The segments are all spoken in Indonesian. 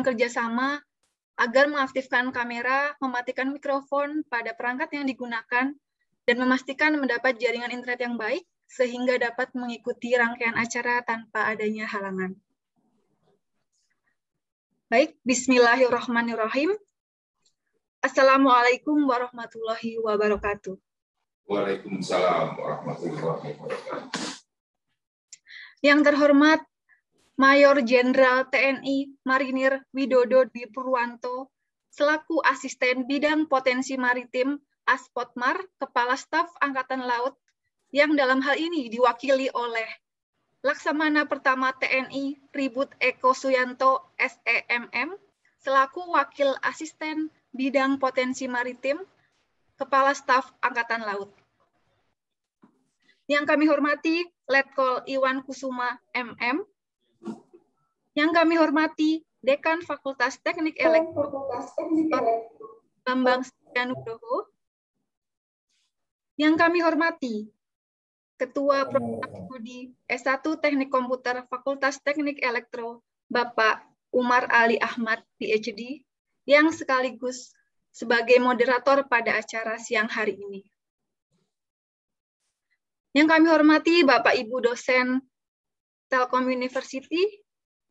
Mohon kerjasama agar mengaktifkan kamera, mematikan mikrofon pada perangkat yang digunakan, dan memastikan mendapat jaringan internet yang baik, sehingga dapat mengikuti rangkaian acara tanpa adanya halangan. Baik, bismillahirrahmanirrahim. Assalamualaikum warahmatullahi wabarakatuh. Waalaikumsalam warahmatullahi wabarakatuh. Yang terhormat Mayor Jenderal TNI Marinir Widodo Dwi Purwanto, selaku Asisten Bidang Potensi Maritim Aspotmar, Kepala Staf Angkatan Laut, yang dalam hal ini diwakili oleh Laksamana Pertama TNI Tribut Eko Suyanto SEMM, selaku Wakil Asisten Bidang Potensi Maritim, Kepala Staf Angkatan Laut. Yang kami hormati Letkol Iwan Kusuma MM, yang kami hormati Dekan Fakultas Teknik Elektro Bambang Setianugroho, yang kami hormati Ketua Program Studi S1 Teknik Komputer Fakultas Teknik Elektro Bapak Umar Ali Ahmad, PhD, yang sekaligus sebagai moderator pada acara siang hari ini. Yang kami hormati Bapak Ibu dosen Telkom University,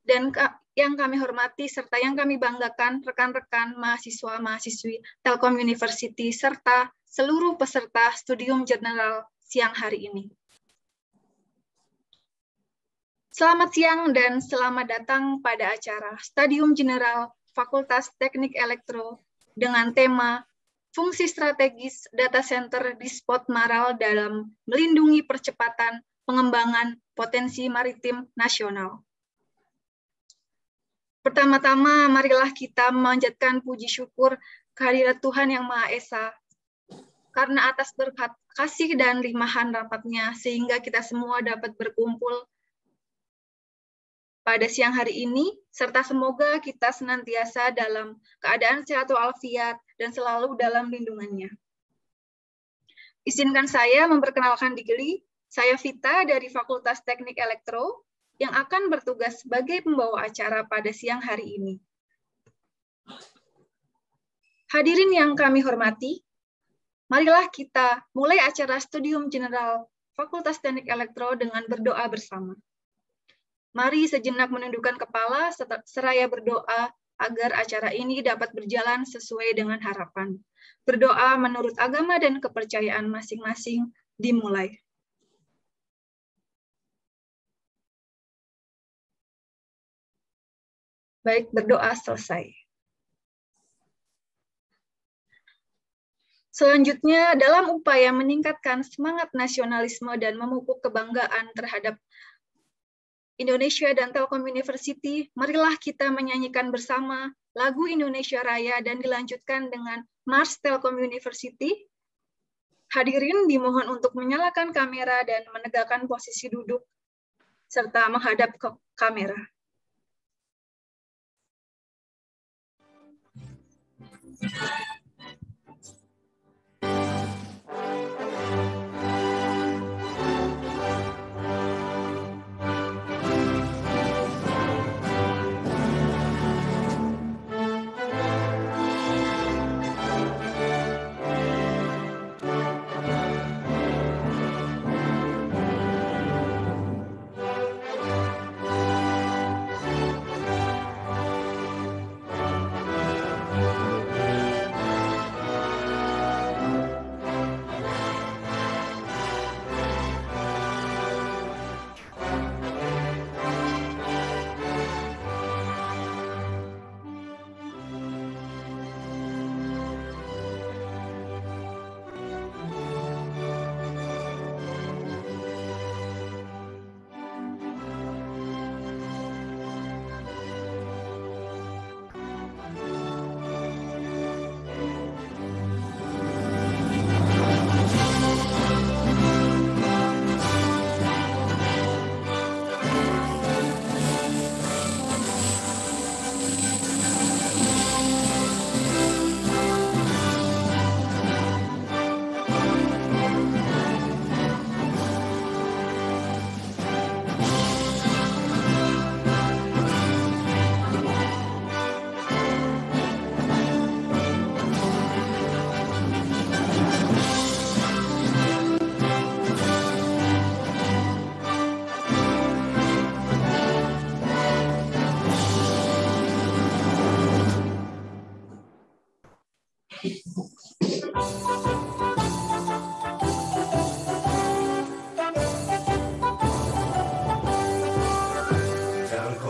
dan yang kami hormati serta yang kami banggakan rekan-rekan mahasiswa-mahasiswi Telkom University serta seluruh peserta studium general siang hari ini. Selamat siang dan selamat datang pada acara Stadium General Fakultas Teknik Elektro dengan tema Fungsi Strategis Data Center di Spot Maral dalam Melindungi Percepatan Pengembangan Potensi Maritim Nasional. Pertama-tama, marilah kita memanjatkan puji syukur kehadirat Tuhan Yang Maha Esa, karena atas berkat kasih dan limpahan rahmat-Nya, sehingga kita semua dapat berkumpul pada siang hari ini, serta semoga kita senantiasa dalam keadaan sehat walafiat dan selalu dalam lindungannya. Izinkan saya memperkenalkan diri, saya Vita dari Fakultas Teknik Elektro, yang akan bertugas sebagai pembawa acara pada siang hari ini. Hadirin yang kami hormati, marilah kita mulai acara Studium General Fakultas Teknik Elektro dengan berdoa bersama. Mari sejenak menundukkan kepala seraya berdoa agar acara ini dapat berjalan sesuai dengan harapan. Berdoa menurut agama dan kepercayaan masing-masing dimulai. Baik, berdoa selesai. Selanjutnya, dalam upaya meningkatkan semangat nasionalisme dan memupuk kebanggaan terhadap Indonesia dan Telkom University, marilah kita menyanyikan bersama lagu Indonesia Raya dan dilanjutkan dengan Mars Telkom University. Hadirin dimohon untuk menyalakan kamera dan menegakkan posisi duduk serta menghadap ke kamera. Telkom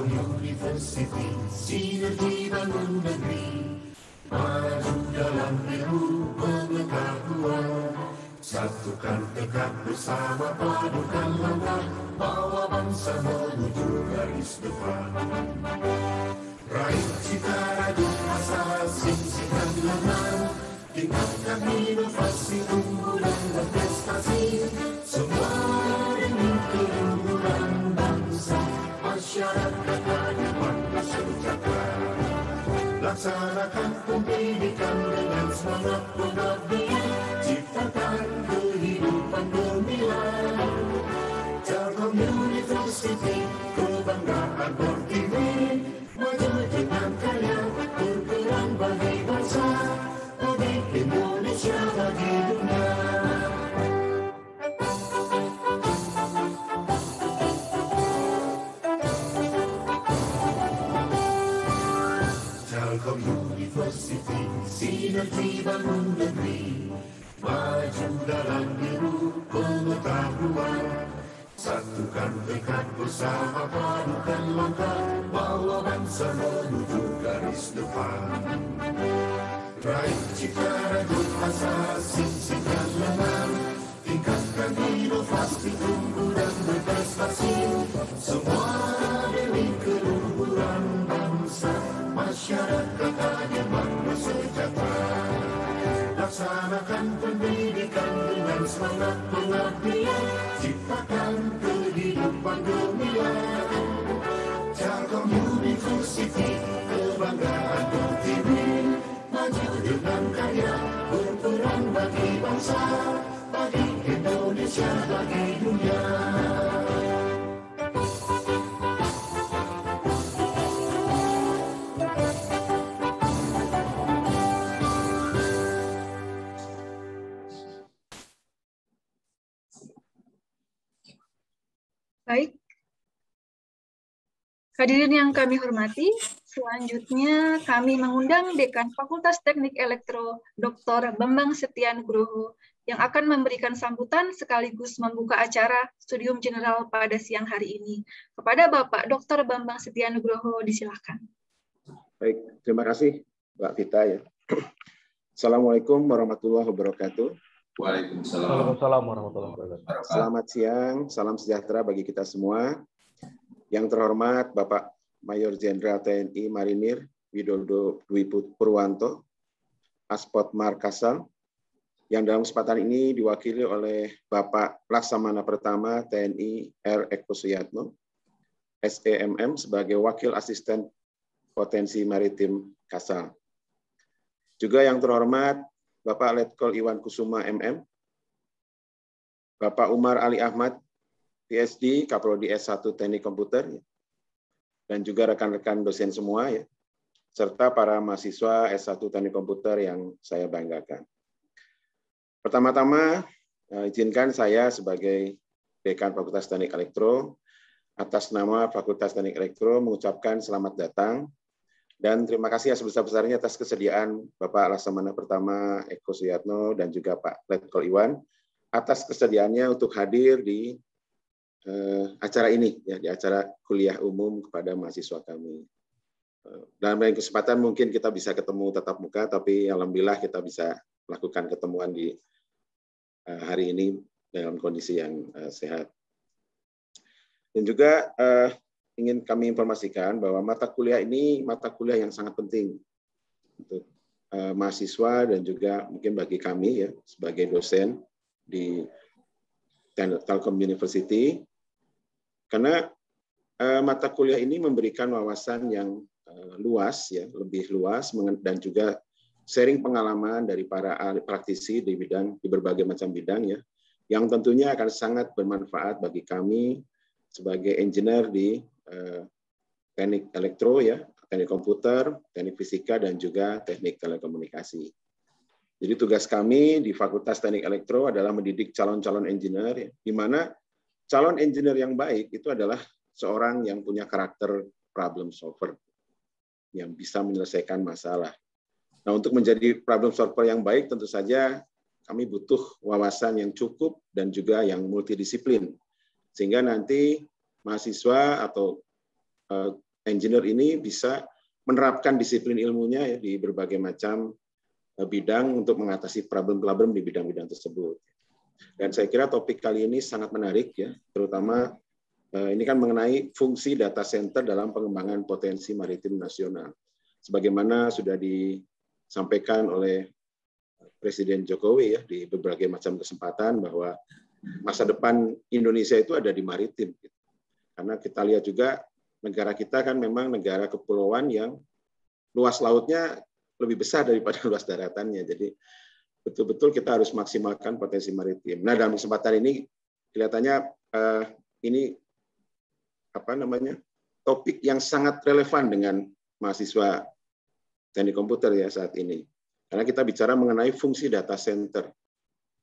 University, sinergi bangun negeri, maju dalam ilmu pengetahuan. Satukan tekad bersama, padukan langkah, bawa bangsa menuju garis depan. Raih cita radu asa, singkirkan lengan, tingkatkan inovasi, unggulan dan prestasi. Semua demi keluhuran bangsa, masyarakat hadapan sejahtera. Laksanakan pendidikan dengan semangat pengabdian, ciptakan kehidupan gemilang. Telkom University, kebanggaan Pertiwi, maju dengan karya, berperan bagi bangsa, bagi Indonesia, bagi dunia. Telkom University, sinergi bangun negeri, maju dalam ilmu pengetahuan. Satukan tekad bersama, padukan langkah, bawa bangsa menuju garis depan. Raih cita radu asa, singkirkan lengan, tingkatkan inovasi, unggulan berprestasi. Semua demi keluhuran bangsa, masyarakat hadapan sejahtera. Laksanakan pendidikan dengan semangat pengabdian, ciptakan kehidupan gemilang. Telkom University, kebanggaan Pertiwi, maju dengan karya, berperan bagi bangsa, bagi Indonesia, bagi dunia. Baik, hadirin yang kami hormati, selanjutnya kami mengundang Dekan Fakultas Teknik Elektro, Dr. Bambang Setia Nugroho, yang akan memberikan sambutan sekaligus membuka acara Studium General pada siang hari ini. Kepada Bapak Dr. Bambang Setia Nugroho, disilakan. Baik, terima kasih Mbak Vita ya. Assalamualaikum warahmatullahi wabarakatuh. Waalaikumsalam. Waalaikumsalam warahmatullahi wabarakatuh. Selamat siang, salam sejahtera bagi kita semua. Yang terhormat Bapak Mayor Jenderal TNI Marinir Widodo Dwi Purwanto, Aspot Mar Kasal, yang dalam kesempatan ini diwakili oleh Bapak Laksamana Pertama TNI R. Eko Suyatno, SEMM sebagai Wakil Asisten Potensi Maritim Kasal. Juga yang terhormat Bapak Letkol Iwan Kusuma MM, Bapak Umar Ali Ahmad, PhD, Kaprodi S1 Teknik Komputer, dan juga rekan-rekan dosen semua, ya, serta para mahasiswa S1 Teknik Komputer yang saya banggakan. Pertama-tama, izinkan saya sebagai Dekan Fakultas Teknik Elektro, atas nama Fakultas Teknik Elektro mengucapkan selamat datang, dan terima kasih sebesar-besarnya atas kesediaan Bapak Laksamana Pertama Eko Suyatno dan juga Pak Letkol Iwan atas kesediaannya untuk hadir di acara ini, ya, di acara kuliah umum kepada mahasiswa kami. Dalam lain kesempatan mungkin kita bisa ketemu tatap muka, tapi alhamdulillah kita bisa melakukan ketemuan di hari ini dalam kondisi yang sehat. Dan juga ingin kami informasikan bahwa mata kuliah ini mata kuliah yang sangat penting untuk mahasiswa dan juga mungkin bagi kami ya sebagai dosen di Telkom University, karena mata kuliah ini memberikan wawasan yang luas ya, lebih luas dan juga sharing pengalaman dari para ahli praktisi di berbagai macam bidang ya, yang tentunya akan sangat bermanfaat bagi kami sebagai engineer di teknik elektro ya, teknik komputer, teknik fisika, dan juga teknik telekomunikasi. Jadi tugas kami di Fakultas Teknik Elektro adalah mendidik calon-calon engineer, ya, di mana calon engineer yang baik itu adalah seorang yang punya karakter problem solver, yang bisa menyelesaikan masalah. Nah, untuk menjadi problem solver yang baik, tentu saja kami butuh wawasan yang cukup dan juga yang multidisiplin. Sehingga nanti mahasiswa atau engineer ini bisa menerapkan disiplin ilmunya ya, di berbagai macam bidang untuk mengatasi problem-problem di bidang-bidang tersebut. Dan saya kira topik kali ini sangat menarik ya, terutama ini kan mengenai fungsi data center dalam pengembangan potensi maritim nasional. Sebagaimana sudah disampaikan oleh Presiden Jokowi ya di berbagai macam kesempatan bahwa masa depan Indonesia itu ada di maritim. Karena kita lihat juga negara kita kan memang negara kepulauan yang luas lautnya lebih besar daripada luas daratannya. Jadi betul-betul kita harus maksimalkan potensi maritim. Nah, dalam kesempatan ini kelihatannya ini topik yang sangat relevan dengan mahasiswa teknik komputer ya saat ini. Karena kita bicara mengenai fungsi data center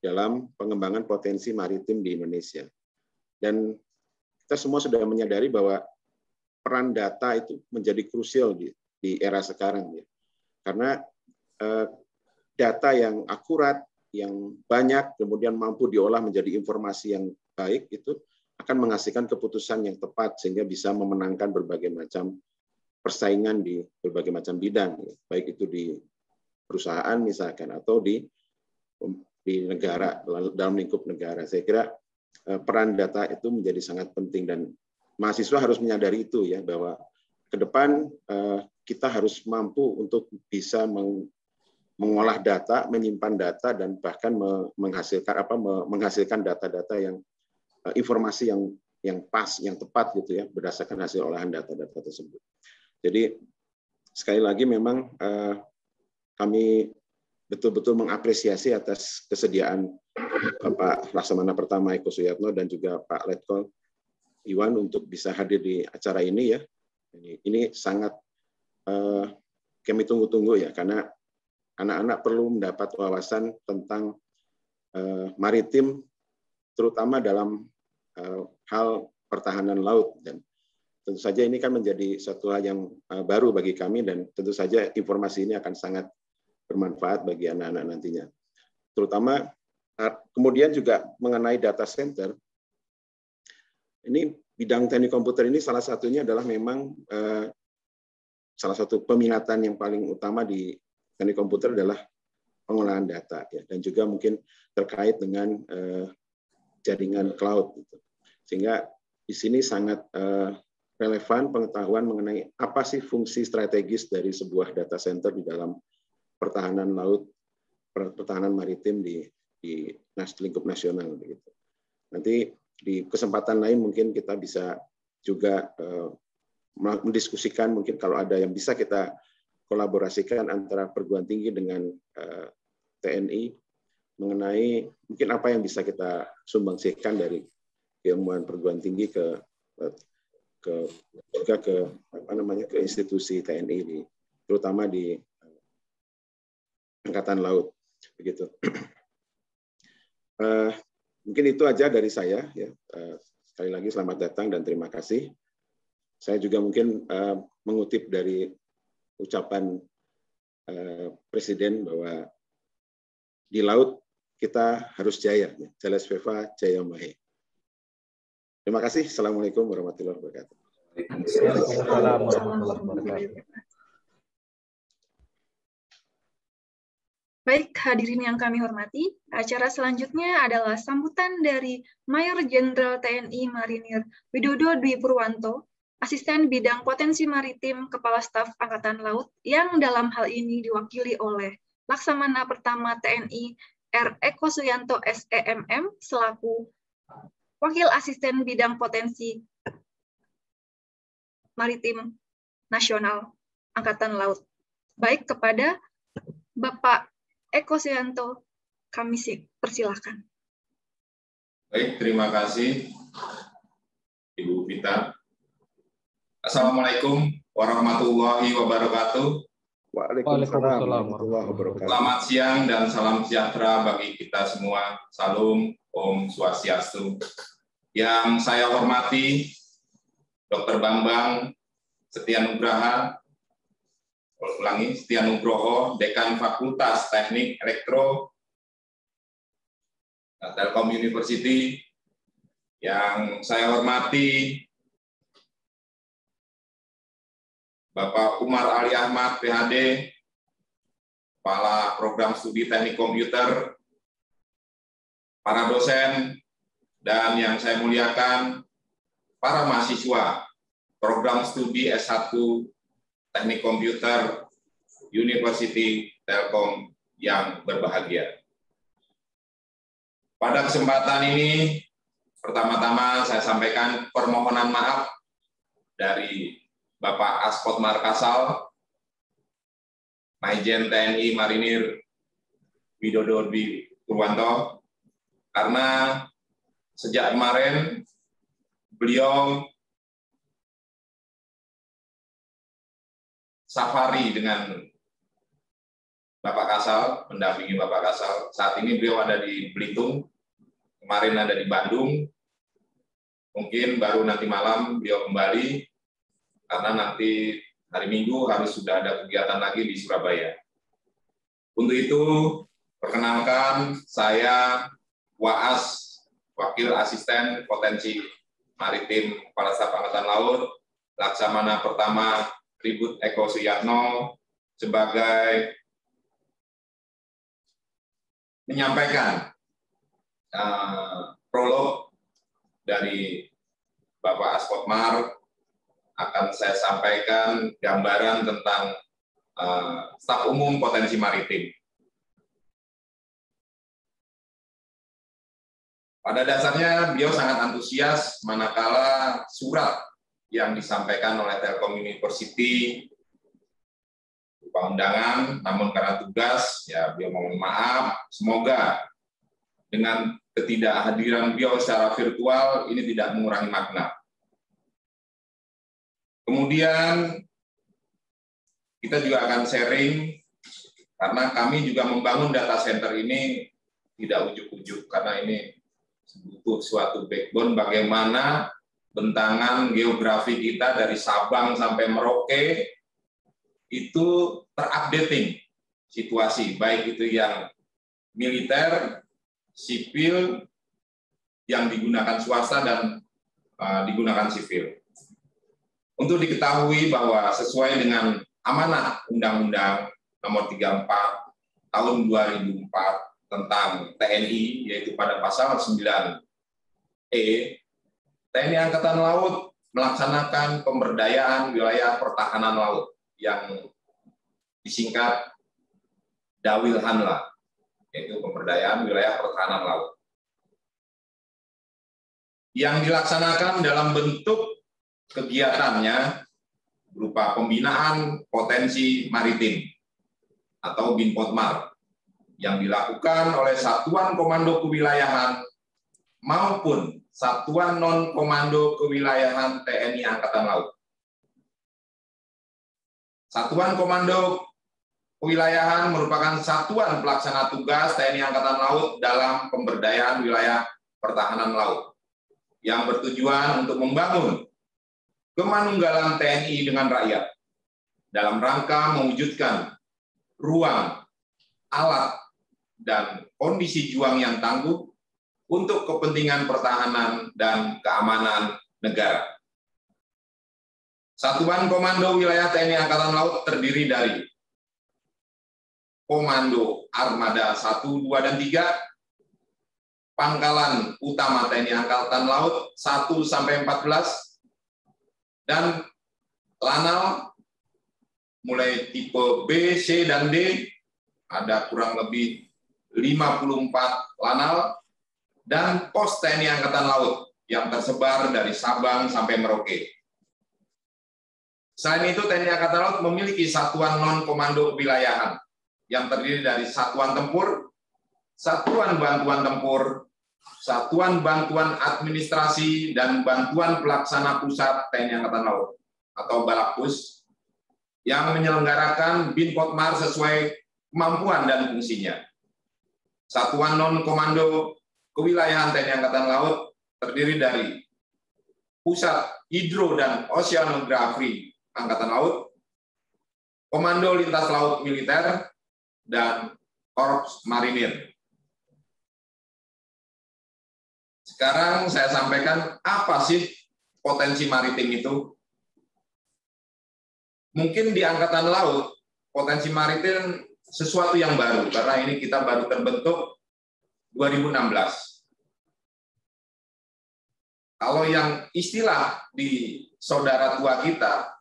dalam pengembangan potensi maritim di Indonesia. Dan kita semua sudah menyadari bahwa peran data itu menjadi krusial di era sekarang ya. Karena data yang akurat, yang banyak, kemudian mampu diolah menjadi informasi yang baik itu akan menghasilkan keputusan yang tepat sehingga bisa memenangkan berbagai macam persaingan di berbagai macam bidang, ya. Baik itu di perusahaan misalkan atau di negara, dalam lingkup negara. Saya kira peran data itu menjadi sangat penting dan mahasiswa harus menyadari itu ya, bahwa ke depan kita harus mampu untuk bisa mengolah data, menyimpan data dan bahkan menghasilkan data-data yang informasi yang pas, yang tepat gitu ya, berdasarkan hasil olahan data-data tersebut. Jadi sekali lagi memang kami betul-betul mengapresiasi atas kesediaan Pak Laksamana Pertama Eko Suyatno dan juga Pak Letkol Iwan untuk bisa hadir di acara ini ya. Ini sangat kami tunggu-tunggu ya, karena anak-anak perlu mendapat wawasan tentang maritim, terutama dalam hal pertahanan laut. Dan tentu saja ini kan menjadi suatu hal yang baru bagi kami dan tentu saja informasi ini akan sangat bermanfaat bagi anak-anak nantinya. Terutama kemudian juga mengenai data center, ini bidang teknik komputer ini salah satunya adalah memang salah satu peminatan yang paling utama di teknik komputer adalah pengolahan data ya, dan juga mungkin terkait dengan jaringan cloud gitu. Sehingga di sini sangat relevan pengetahuan mengenai apa sih fungsi strategis dari sebuah data center di dalam pertahanan laut, pertahanan maritim di lingkup nasional begitu. Nanti di kesempatan lain mungkin kita bisa juga mendiskusikan, mungkin kalau ada yang bisa kita kolaborasikan antara perguruan tinggi dengan TNI mengenai mungkin apa yang bisa kita sumbangsikan dari keilmuan perguruan tinggi ke institusi TNI terutama di Angkatan Laut begitu. Mungkin itu aja dari saya ya. Sekali lagi selamat datang dan terima kasih. Saya juga mungkin mengutip dari ucapan Presiden bahwa di laut kita harus jaya, Jales Veva Jaya Mahe. Terima kasih. Assalamualaikum warahmatullahi wabarakatuh. Waalaikumsalam warahmatullahi wabarakatuh. Baik, hadirin yang kami hormati, acara selanjutnya adalah sambutan dari Mayor Jenderal TNI Marinir Widodo Dwi Purwanto, Asisten Bidang Potensi Maritim Kepala Staf Angkatan Laut, yang dalam hal ini diwakili oleh Laksamana Pertama TNI R. Eko Suyanto SEMM selaku Wakil Asisten Bidang Potensi Maritim Nasional Angkatan Laut. Baik, kepada Bapak Eko Suyanto, kami persilahkan. Baik, terima kasih Ibu Vita. Assalamualaikum warahmatullahi wabarakatuh. Waalaikumsalam warahmatullahi wabarakatuh. Selamat siang dan salam sejahtera bagi kita semua. Salam, Om Swastiastu. Yang saya hormati Dr. Bambang Setia Nugraha, ulangi, Setia Nugroho, Dekan Fakultas Teknik Elektro Telkom University. Yang saya hormati Bapak Umar Ali Ahmad, PhD, Kepala Program Studi Teknik Komputer, para dosen, dan yang saya muliakan, para mahasiswa Program Studi S1 Teknik Komputer University Telkom yang berbahagia. Pada kesempatan ini, pertama-tama saya sampaikan permohonan maaf dari Bapak Aspotmar Kasal, Maijen TNI Marinir Widodo Dwi Purwanto, karena sejak kemarin beliau safari dengan Bapak Kasal, mendampingi Bapak Kasal. Saat ini beliau ada di Belitung, kemarin ada di Bandung, mungkin baru nanti malam beliau kembali, karena nanti hari Minggu harus sudah ada kegiatan lagi di Surabaya. Untuk itu, perkenalkan saya Waas, Wakil Asisten Potensi Maritim Kepala Staf Angkatan Laut, Laksamana Pertama Tribut Eko Suyatno, sebagai menyampaikan prolog dari Bapak Aspotmar. Akan saya sampaikan gambaran tentang staf umum potensi maritim. Pada dasarnya beliau sangat antusias manakala surat yang disampaikan oleh Telkom University berupa undangan, namun karena tugas, ya beliau mohon maaf. Semoga dengan ketidakhadiran beliau secara virtual ini tidak mengurangi makna. Kemudian kita juga akan sharing, karena kami juga membangun data center ini tidak ujuk-ujuk, karena ini butuh suatu backbone bagaimana bentangan geografi kita dari Sabang sampai Merauke itu terupdating situasi, baik itu yang militer, sipil, yang digunakan swasta dan digunakan sipil. Untuk diketahui bahwa sesuai dengan amanah Undang-Undang Nomor 34 Tahun 2004 tentang TNI, yaitu pada pasal 9E, TNI Angkatan Laut melaksanakan pemberdayaan wilayah pertahanan laut yang disingkat DAWILHANLA, yaitu pemberdayaan wilayah pertahanan laut, yang dilaksanakan dalam bentuk kegiatannya berupa pembinaan potensi maritim atau BINPOTMAR yang dilakukan oleh Satuan Komando Kewilayahan maupun Satuan Non-Komando Kewilayahan TNI Angkatan Laut. Satuan Komando Kewilayahan merupakan satuan pelaksana tugas TNI Angkatan Laut dalam pemberdayaan wilayah pertahanan laut yang bertujuan untuk membangun kemanunggalan TNI dengan rakyat dalam rangka mewujudkan ruang, alat, dan kondisi juang yang tangguh untuk kepentingan pertahanan dan keamanan negara. Satuan Komando Wilayah TNI Angkatan Laut terdiri dari Komando Armada 1, 2, dan 3, Pangkalan Utama TNI Angkatan Laut 1-14, dan lanal mulai tipe B, C, dan D, ada kurang lebih 54 lanal, dan pos TNI Angkatan Laut yang tersebar dari Sabang sampai Merauke. Selain itu, TNI Angkatan Laut memiliki satuan non-komando kewilayahan yang terdiri dari satuan tempur, satuan bantuan tempur, Satuan Bantuan Administrasi dan Bantuan Pelaksana Pusat TNI Angkatan Laut atau Balakpus yang menyelenggarakan BINPOTMAR sesuai kemampuan dan fungsinya. Satuan Non-Komando Kewilayahan TNI Angkatan Laut terdiri dari Pusat Hidro dan Oceanografi Angkatan Laut, Komando Lintas Laut Militer, dan Korps Marinir. Sekarang saya sampaikan apa sih potensi maritim itu. Mungkin di Angkatan Laut, potensi maritim sesuatu yang baru, karena ini kita baru terbentuk 2016. Kalau yang istilah di saudara tua kita,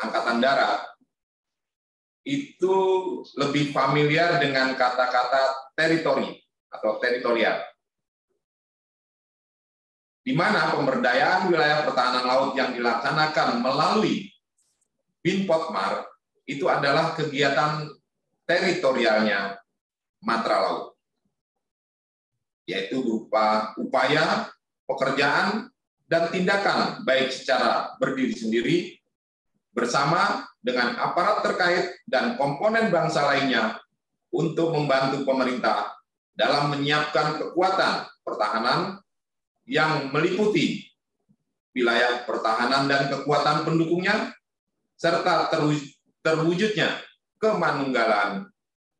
Angkatan Darat, itu lebih familiar dengan kata-kata teritori atau teritorial, di mana pemberdayaan wilayah pertahanan laut yang dilaksanakan melalui BINPOTMAR itu adalah kegiatan teritorialnya Matra Laut, yaitu berupa upaya, pekerjaan, dan tindakan baik secara berdiri sendiri, bersama dengan aparat terkait dan komponen bangsa lainnya untuk membantu pemerintah dalam menyiapkan kekuatan pertahanan yang meliputi wilayah pertahanan dan kekuatan pendukungnya, serta terwujudnya kemanunggalan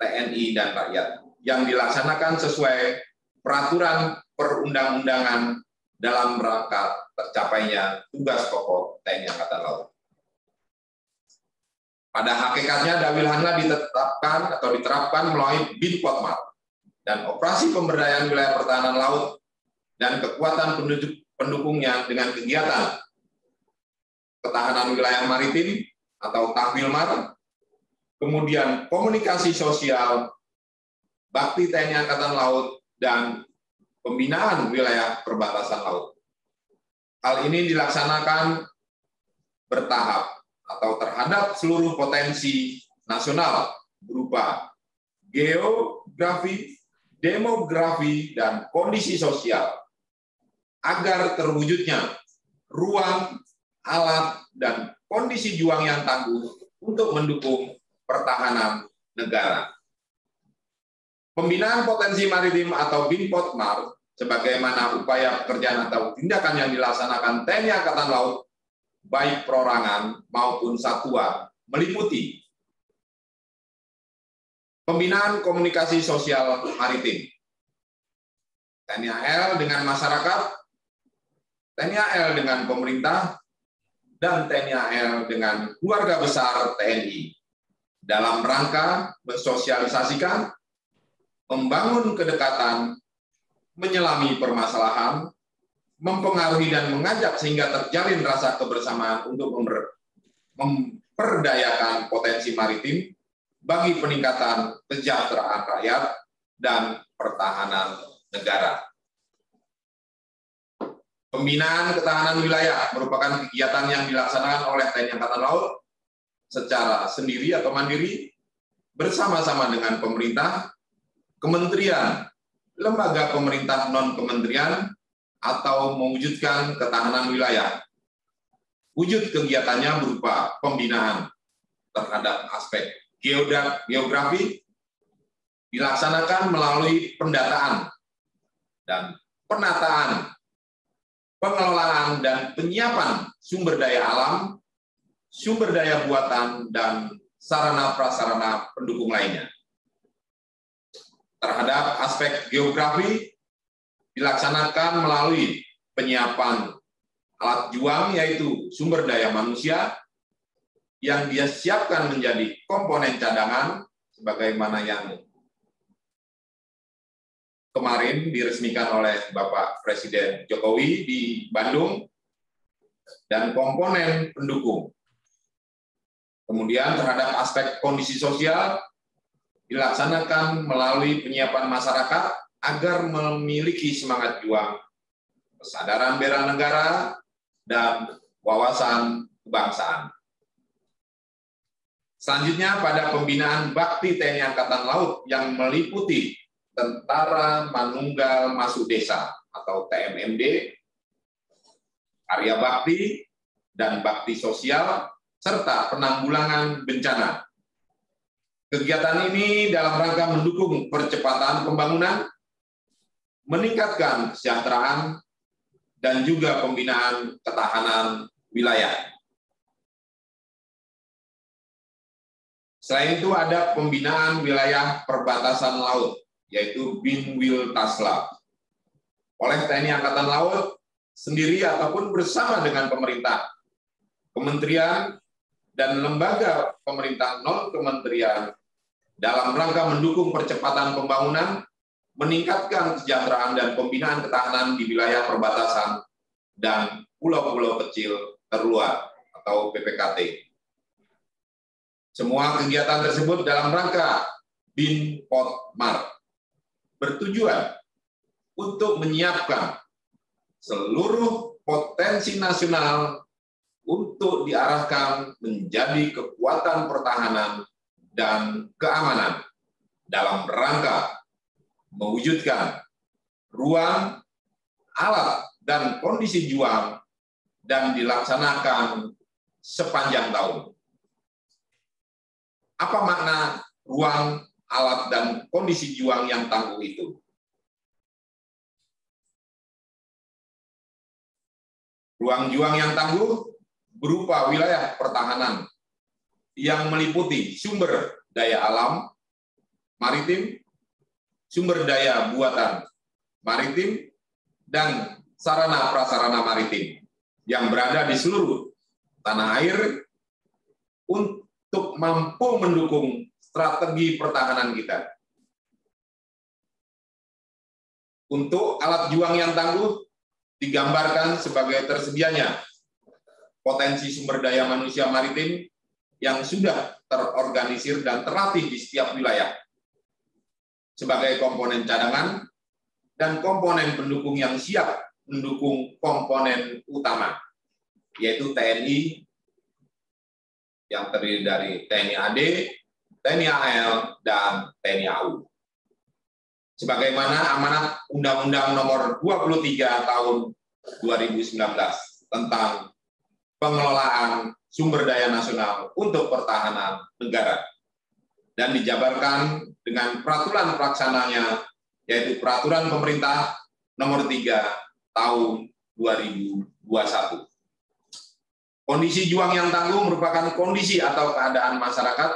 TNI dan rakyat yang dilaksanakan sesuai peraturan perundang-undangan dalam rangka tercapainya tugas pokok TNI Angkatan Laut. Pada hakikatnya Dawil Hana ditetapkan atau diterapkan melalui BINPOTMAR dan operasi pemberdayaan wilayah pertahanan laut dan kekuatan pendukungnya dengan kegiatan ketahanan wilayah maritim atau Tahwilmar, kemudian komunikasi sosial, bakti TNI Angkatan Laut, dan pembinaan wilayah perbatasan laut. Hal ini dilaksanakan bertahap atau terhadap seluruh potensi nasional berupa geografi, demografi, dan kondisi sosial agar terwujudnya ruang, alat, dan kondisi juang yang tangguh untuk mendukung pertahanan negara. Pembinaan potensi maritim atau BINPOTMAR sebagaimana upaya pekerjaan atau tindakan yang dilaksanakan TNI Angkatan Laut baik perorangan maupun satuan meliputi pembinaan komunikasi sosial maritim, TNI AL dengan masyarakat, TNI AL dengan pemerintah, dan TNI AL dengan keluarga besar TNI dalam rangka mensosialisasikan, membangun kedekatan, menyelami permasalahan, mempengaruhi dan mengajak sehingga terjalin rasa kebersamaan untuk memperdayakan potensi maritim bagi peningkatan kesejahteraan rakyat dan pertahanan negara. Pembinaan ketahanan wilayah merupakan kegiatan yang dilaksanakan oleh TNI Angkatan Laut secara sendiri atau mandiri, bersama-sama dengan pemerintah, kementerian, lembaga pemerintah non-kementerian, atau mewujudkan ketahanan wilayah. Wujud kegiatannya berupa pembinaan terhadap aspek geografi, dilaksanakan melalui pendataan dan penataan, pengelolaan dan penyiapan sumber daya alam, sumber daya buatan, dan sarana-prasarana pendukung lainnya. Terhadap aspek geografi, dilaksanakan melalui penyiapan alat juang, yaitu sumber daya manusia, yang dia siapkan menjadi komponen cadangan, sebagaimana yang kemarin diresmikan oleh Bapak Presiden Jokowi di Bandung, dan komponen pendukung. Kemudian terhadap aspek kondisi sosial, dilaksanakan melalui penyiapan masyarakat agar memiliki semangat juang, kesadaran bela negara, dan wawasan kebangsaan. Selanjutnya pada pembinaan bakti TNI Angkatan Laut yang meliputi Tentara Manunggal Masuk Desa atau TMMD, karya bakti, dan bakti sosial, serta penanggulangan bencana. Kegiatan ini dalam rangka mendukung percepatan pembangunan, meningkatkan kesejahteraan, dan juga pembinaan ketahanan wilayah. Selain itu ada pembinaan wilayah perbatasan laut, yaitu Binwil Tasla, oleh TNI Angkatan Laut sendiri ataupun bersama dengan pemerintah, kementerian, dan lembaga pemerintah non-kementerian dalam rangka mendukung percepatan pembangunan, meningkatkan kesejahteraan dan pembinaan ketahanan di wilayah perbatasan dan pulau-pulau kecil terluar atau PPKT. Semua kegiatan tersebut dalam rangka Bin Potmar bertujuan untuk menyiapkan seluruh potensi nasional untuk diarahkan menjadi kekuatan pertahanan dan keamanan dalam rangka mewujudkan ruang, alat, dan kondisi juang dan dilaksanakan sepanjang tahun. Apa makna ruang, alat, dan kondisi juang yang tangguh itu? Ruang juang yang tangguh berupa wilayah pertahanan yang meliputi sumber daya alam, maritim, sumber daya buatan maritim, dan sarana-prasarana maritim yang berada di seluruh tanah air untuk mampu mendukung strategi pertahanan kita. Untuk alat juang yang tangguh digambarkan sebagai tersedianya potensi sumber daya manusia maritim yang sudah terorganisir dan terlatih di setiap wilayah sebagai komponen cadangan dan komponen pendukung yang siap mendukung komponen utama, yaitu TNI yang terdiri dari TNI AD, TNI AL, dan TNI AU. Sebagaimana amanat Undang-Undang Nomor 23 Tahun 2019 tentang pengelolaan sumber daya nasional untuk pertahanan negara, dan dijabarkan dengan peraturan pelaksananya, yaitu Peraturan Pemerintah Nomor 3 Tahun 2021. Kondisi juang yang tangguh merupakan kondisi atau keadaan masyarakat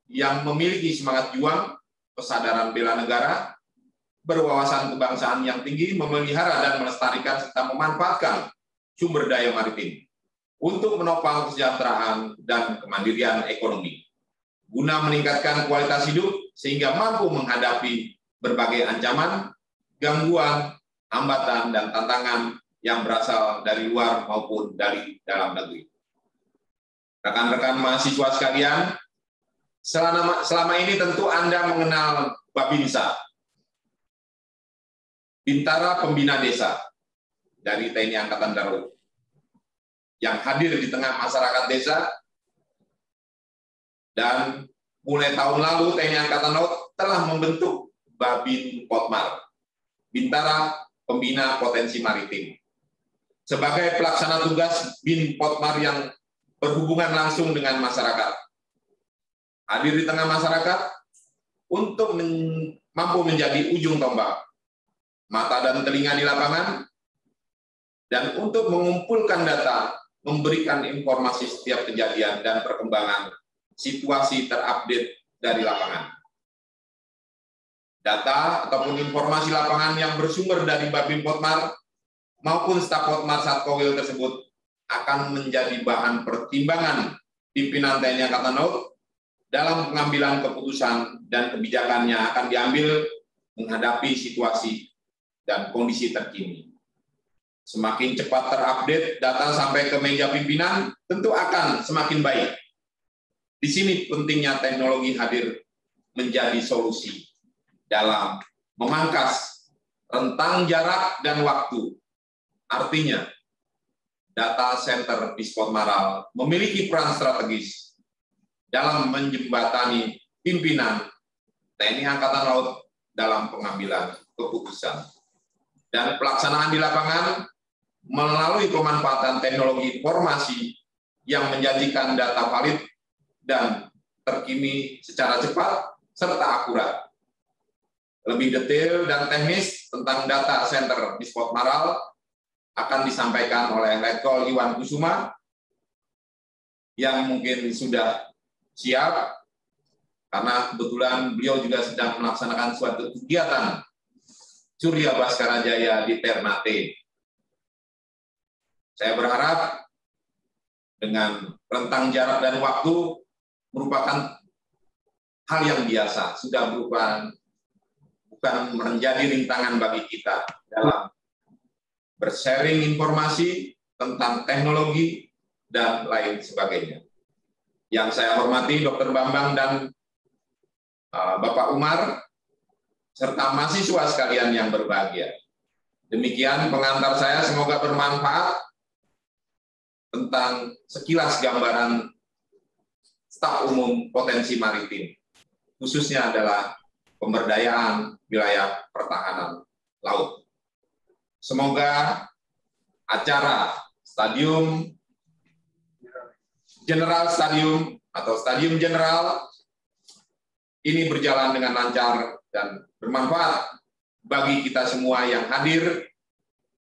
yang memiliki semangat juang, kesadaran bela negara, berwawasan kebangsaan yang tinggi, memelihara dan melestarikan serta memanfaatkan sumber daya maritim untuk menopang kesejahteraan dan kemandirian ekonomi, guna meningkatkan kualitas hidup sehingga mampu menghadapi berbagai ancaman, gangguan, hambatan, dan tantangan yang berasal dari luar maupun dari dalam negeri. Rekan-rekan mahasiswa sekalian, selama ini tentu Anda mengenal Babinsa, Bintara Pembina Desa dari TNI Angkatan Darat, yang hadir di tengah masyarakat desa, dan mulai tahun lalu TNI Angkatan Laut telah membentuk Babin Potmar, Bintara Pembina Potensi Maritim, sebagai pelaksana tugas Bin Potmar yang berhubungan langsung dengan masyarakat. Hadir di tengah masyarakat untuk mampu menjadi ujung tombak, mata dan telinga di lapangan, dan untuk mengumpulkan data, memberikan informasi setiap kejadian dan perkembangan situasi terupdate dari lapangan. Data ataupun informasi lapangan yang bersumber dari Babin Potmar maupun staf Potmar Satkowil tersebut akan menjadi bahan pertimbangan pimpinan TNI Angkatan Laut dalam pengambilan keputusan dan kebijakannya akan diambil menghadapi situasi dan kondisi terkini. Semakin cepat terupdate data sampai ke meja pimpinan, tentu akan semakin baik. Di sini pentingnya teknologi hadir menjadi solusi dalam memangkas rentang jarak dan waktu. Artinya, data center di Potmaral memiliki peran strategis dalam menjembatani pimpinan TNI Angkatan Laut dalam pengambilan keputusan. Dan pelaksanaan di lapangan melalui pemanfaatan teknologi informasi yang menjanjikan data valid dan terkini secara cepat serta akurat. Lebih detail dan teknis tentang data center di Potmaral akan disampaikan oleh Letkol Iwan Kusuma yang mungkin sudah siap karena kebetulan beliau juga sedang melaksanakan suatu kegiatan Surya Baskara Jaya di Ternate. Saya berharap dengan rentang jarak dan waktu merupakan hal yang biasa, sudah bukan menjadi rintangan bagi kita dalam bersharing informasi tentang teknologi dan lain sebagainya. Yang saya hormati Dr. Bambang dan Bapak Umar, serta mahasiswa sekalian yang berbahagia. Demikian pengantar saya, semoga bermanfaat tentang sekilas gambaran staf umum potensi maritim, khususnya adalah pemberdayaan wilayah pertahanan laut. Semoga acara Stadium General ini berjalan dengan lancar dan bermanfaat bagi kita semua yang hadir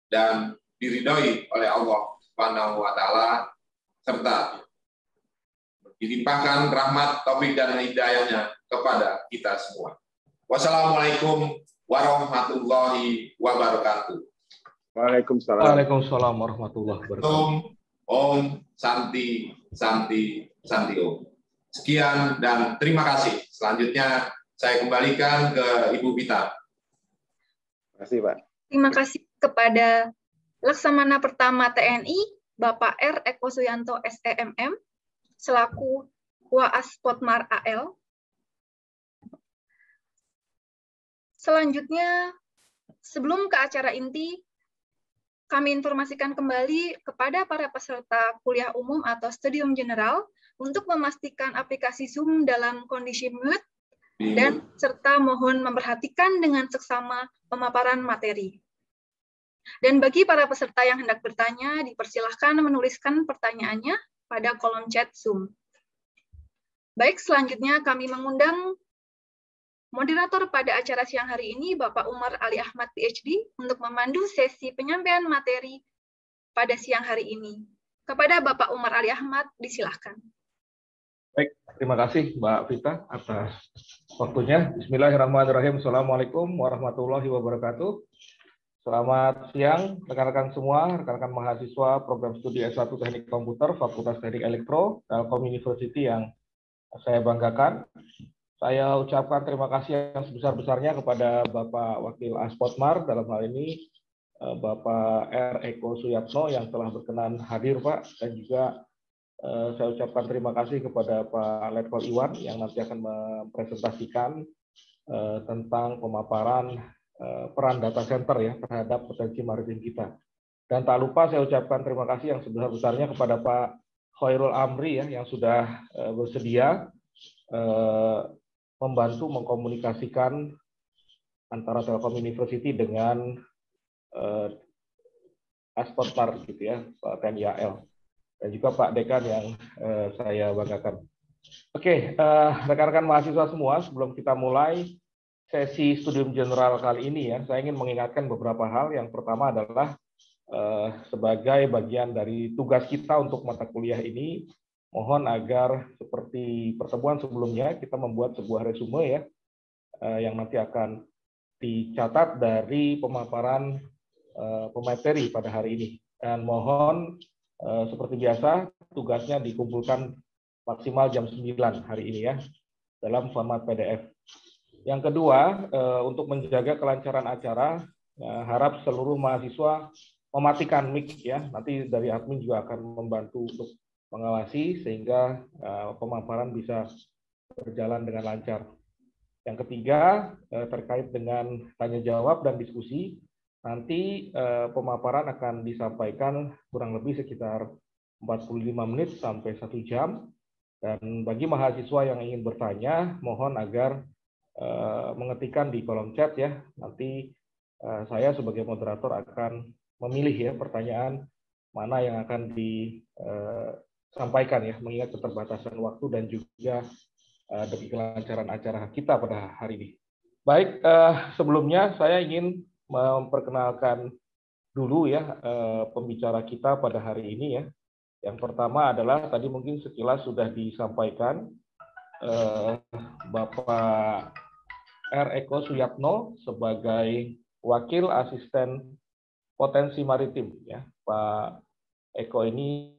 dan diridhoi oleh Allah Subhanahu wa Ta'ala, serta dilimpahkan rahmat, taufik dan hidayahnya kepada kita semua. Wassalamualaikum warahmatullahi wabarakatuh. Waalaikumsalam. Waalaikumsalam warahmatullahi wabarakatuh. Om Santi Santi Santi Om. Sekian dan terima kasih. Selanjutnya saya kembalikan ke Ibu Vita. Terima kasih, Pak. Terima kasih kepada Laksamana Pertama TNI, Bapak R. Eko Suyanto SEMM, selaku Waas Potmar AL. Selanjutnya, sebelum ke acara inti, kami informasikan kembali kepada para peserta kuliah umum atau studium general untuk memastikan aplikasi Zoom dalam kondisi mute dan serta mohon memperhatikan dengan seksama pemaparan materi. Dan bagi para peserta yang hendak bertanya, dipersilahkan menuliskan pertanyaannya pada kolom chat Zoom. Baik, selanjutnya kami mengundang moderator pada acara siang hari ini, Bapak Umar Ali Ahmad, PhD, untuk memandu sesi penyampaian materi pada siang hari ini. Kepada Bapak Umar Ali Ahmad, disilahkan. Baik, terima kasih Mbak Vita atas waktunya. Bismillahirrahmanirrahim. Assalamualaikum warahmatullahi wabarakatuh. Selamat siang rekan-rekan semua, rekan-rekan mahasiswa program studi S1 Teknik Komputer Fakultas Teknik Elektro Telkom University yang saya banggakan. Saya ucapkan terima kasih yang sebesar-besarnya kepada Bapak Wakil Aspotmar, dalam hal ini Bapak R. Eko Suyatno yang telah berkenan hadir, Pak, dan juga saya ucapkan terima kasih kepada Pak Letkol Iwan yang nanti akan mempresentasikan tentang pemaparan peran data center ya terhadap potensi maritim kita. Dan tak lupa saya ucapkan terima kasih yang sebesar-besarnya kepada Pak Khairul Amri ya yang sudah bersedia membantu mengkomunikasikan antara Telkom University dengan Aspotmar gitu ya, Pak TNI AL. Dan juga Pak Dekan yang saya banggakan. Oke, rekan-rekan mahasiswa semua, sebelum kita mulai sesi studium general kali ini ya, saya ingin mengingatkan beberapa hal. Yang pertama adalah sebagai bagian dari tugas kita untuk mata kuliah ini, mohon agar seperti pertemuan sebelumnya kita membuat sebuah resume ya, yang nanti akan dicatat dari pemaparan pemateri pada hari ini. Dan mohon seperti biasa tugasnya dikumpulkan maksimal jam 9 hari ini ya, dalam format PDF. Yang kedua, untuk menjaga kelancaran acara, harap seluruh mahasiswa mematikan mic ya. Nanti dari admin juga akan membantu untuk mengawasi sehingga pemaparan bisa berjalan dengan lancar. Yang ketiga, terkait dengan tanya jawab dan diskusi, nanti pemaparan akan disampaikan kurang lebih sekitar 45 menit sampai 1 jam. Dan bagi mahasiswa yang ingin bertanya, mohon agar mengetikkan di kolom chat ya. Nanti saya sebagai moderator akan memilih ya pertanyaan mana yang akan disampaikan ya, mengingat keterbatasan waktu dan juga demi kelancaran acara kita pada hari ini. Baik, sebelumnya saya ingin memperkenalkan dulu ya pembicara kita pada hari ini ya. Yang pertama adalah tadi mungkin sekilas sudah disampaikan Bapak R. Eko Suyatno sebagai Wakil Asisten Potensi Maritim. Ya, Pak Eko ini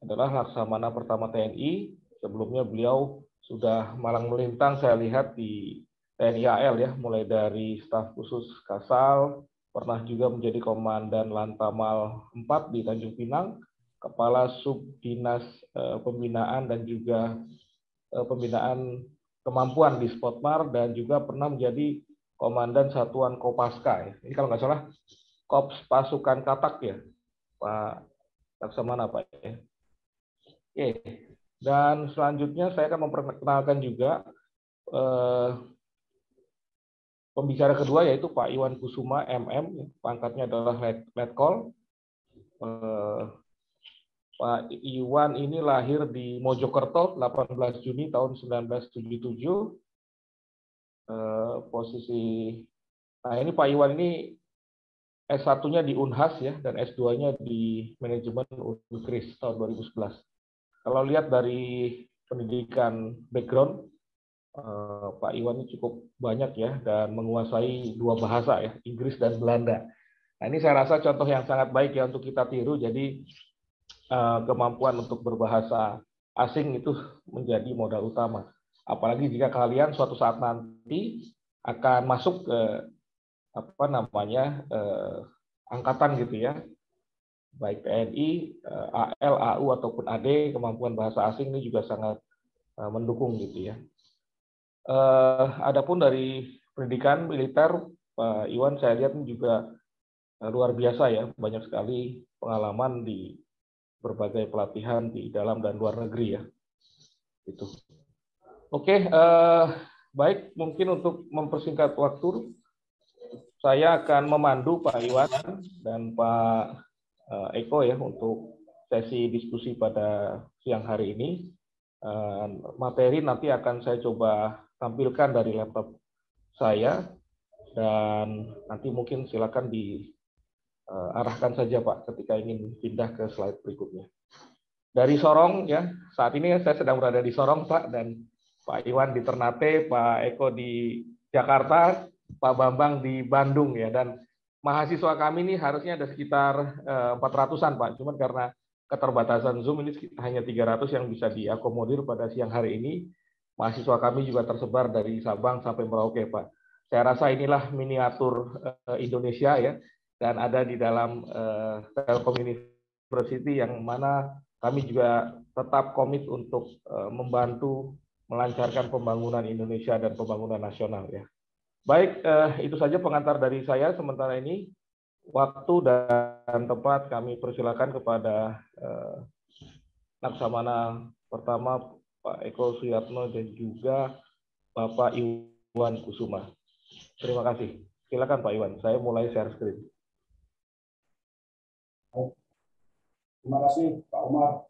adalah Laksamana Pertama TNI. Sebelumnya beliau sudah malang melintang, saya lihat di TNI AL ya, mulai dari staf khusus Kasal, pernah juga menjadi Komandan Lantamal 4 di Tanjung Pinang, Kepala Subdinas Pembinaan dan juga Pembinaan Kemampuan di Spotmar, dan juga pernah menjadi Komandan Satuan Kopaska. Ya. Ini kalau nggak salah Kops Pasukan Katak ya, Pak Laksamana Pak ya. Oke, dan selanjutnya saya akan memperkenalkan juga pembicara kedua, yaitu Pak Iwan Kusuma MM, pangkatnya adalah Letkol. Pak Iwan ini lahir di Mojokerto 18 Juni tahun 1977. Nah ini Pak Iwan ini S1-nya di Unhas ya, dan S2-nya di Manajemen Unkris tahun 2011. Kalau lihat dari pendidikan background, Pak Iwan ini cukup banyak ya, dan menguasai 2 bahasa ya, Inggris dan Belanda. Nah ini saya rasa contoh yang sangat baik ya untuk kita tiru. Jadi kemampuan untuk berbahasa asing itu menjadi modal utama. Apalagi jika kalian suatu saat nanti akan masuk ke angkatan gitu ya, baik TNI, AL, AU ataupun AD, kemampuan bahasa asing ini juga sangat mendukung gitu ya. Adapun dari pendidikan militer, Pak Iwan saya lihat juga luar biasa ya, banyak sekali pengalaman di berbagai pelatihan di dalam dan luar negeri ya. Itu. Oke, baik, mungkin untuk mempersingkat waktu, saya akan memandu Pak Iwan dan Pak Eko ya untuk sesi diskusi pada siang hari ini. Materi nanti akan saya coba tampilkan dari laptop saya, dan nanti mungkin silakan diarahkan saja Pak ketika ingin pindah ke slide berikutnya. Dari Sorong ya, saat ini saya sedang berada di Sorong Pak, dan Pak Iwan di Ternate, Pak Eko di Jakarta, Pak Bambang di Bandung ya, dan mahasiswa kami ini harusnya ada sekitar 400-an Pak, cuman karena keterbatasan Zoom ini hanya 300 yang bisa diakomodir pada siang hari ini. Mahasiswa kami juga tersebar dari Sabang sampai Merauke Pak. Saya rasa inilah miniatur Indonesia ya, dan ada di dalam Telkom University, yang mana kami juga tetap komit untuk membantu melancarkan pembangunan Indonesia dan pembangunan nasional ya. Baik, itu saja pengantar dari saya. Sementara ini waktu dan tempat kami persilakan kepada Laksamana Pertama Pak Eko Suyatno dan juga Bapak Iwan Kusuma. Terima kasih. Silakan Pak Iwan, saya mulai share screen. Terima kasih Pak Umar.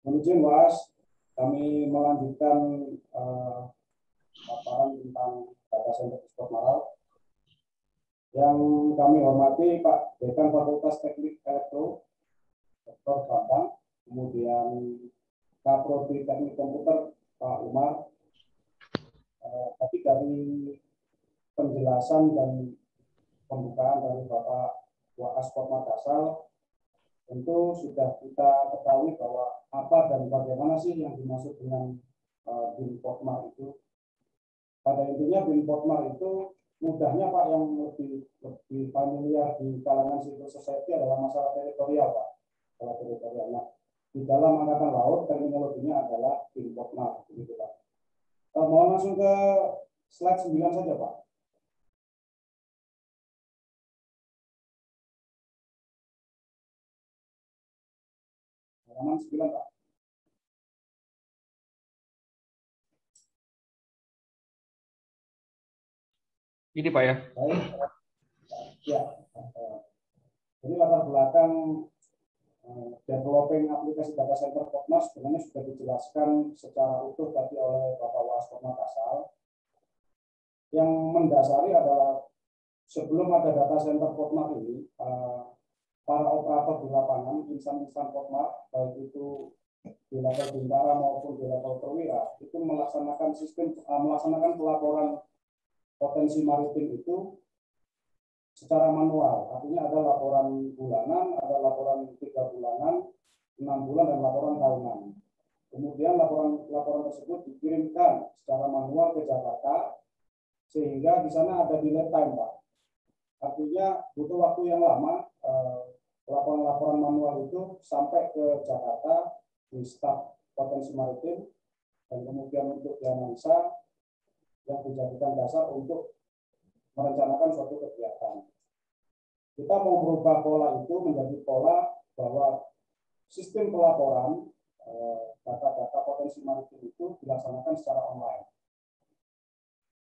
Izin Was, kami melanjutkan paparan tentang data center Spotmar. Yang kami hormati Pak Dekan Fakultas Teknik Elektro, Dr. Bambang, kemudian Kaprodi Teknik Komputer Pak Umar. Tapi dari penjelasan dan pembukaan dari Bapak Waas Spotmar Kasal, tentu sudah kita ketahui bahwa apa dan bagaimana sih yang dimaksud dengan BIM Spotmar itu. Pada intinya BIM Spotmar itu mudahnya Pak, yang lebih familiar di kalangan civil society adalah masalah teritorial Pak. Masalah teritorial. Nah, di dalam Angkatan Laut terminologinya adalah BIM Spotmar, begitu Pak. Mohon langsung ke slide 9 saja Pak. Halaman 9 Pak. Ini Pak ya. Baik. Ya. Jadi latar belakang developing aplikasi data center Spotmar sebenarnya sudah dijelaskan secara utuh tadi oleh Bapak Waas Spotmar Kasal. Yang mendasari adalah sebelum ada data center Spotmar ini, para operator di lapangan, insan-insan Spotmar, baik itu di level bintara maupun di level perwira itu melaksanakan melaksanakan pelaporan potensi maritim itu secara manual. Artinya ada laporan bulanan, ada laporan 3 bulanan, 6 bulan, dan laporan tahunan. Kemudian laporan tersebut dikirimkan secara manual ke Jakarta, sehingga di sana ada delay time, Pak. Artinya butuh waktu yang lama laporan-laporan manual itu sampai ke Jakarta di staf potensi maritim, dan kemudian untuk dianalisa yang dijadikan dasar untuk merencanakan suatu kegiatan. Kita mau merubah pola itu menjadi pola bahwa sistem pelaporan data-data potensi maritim itu dilaksanakan secara online.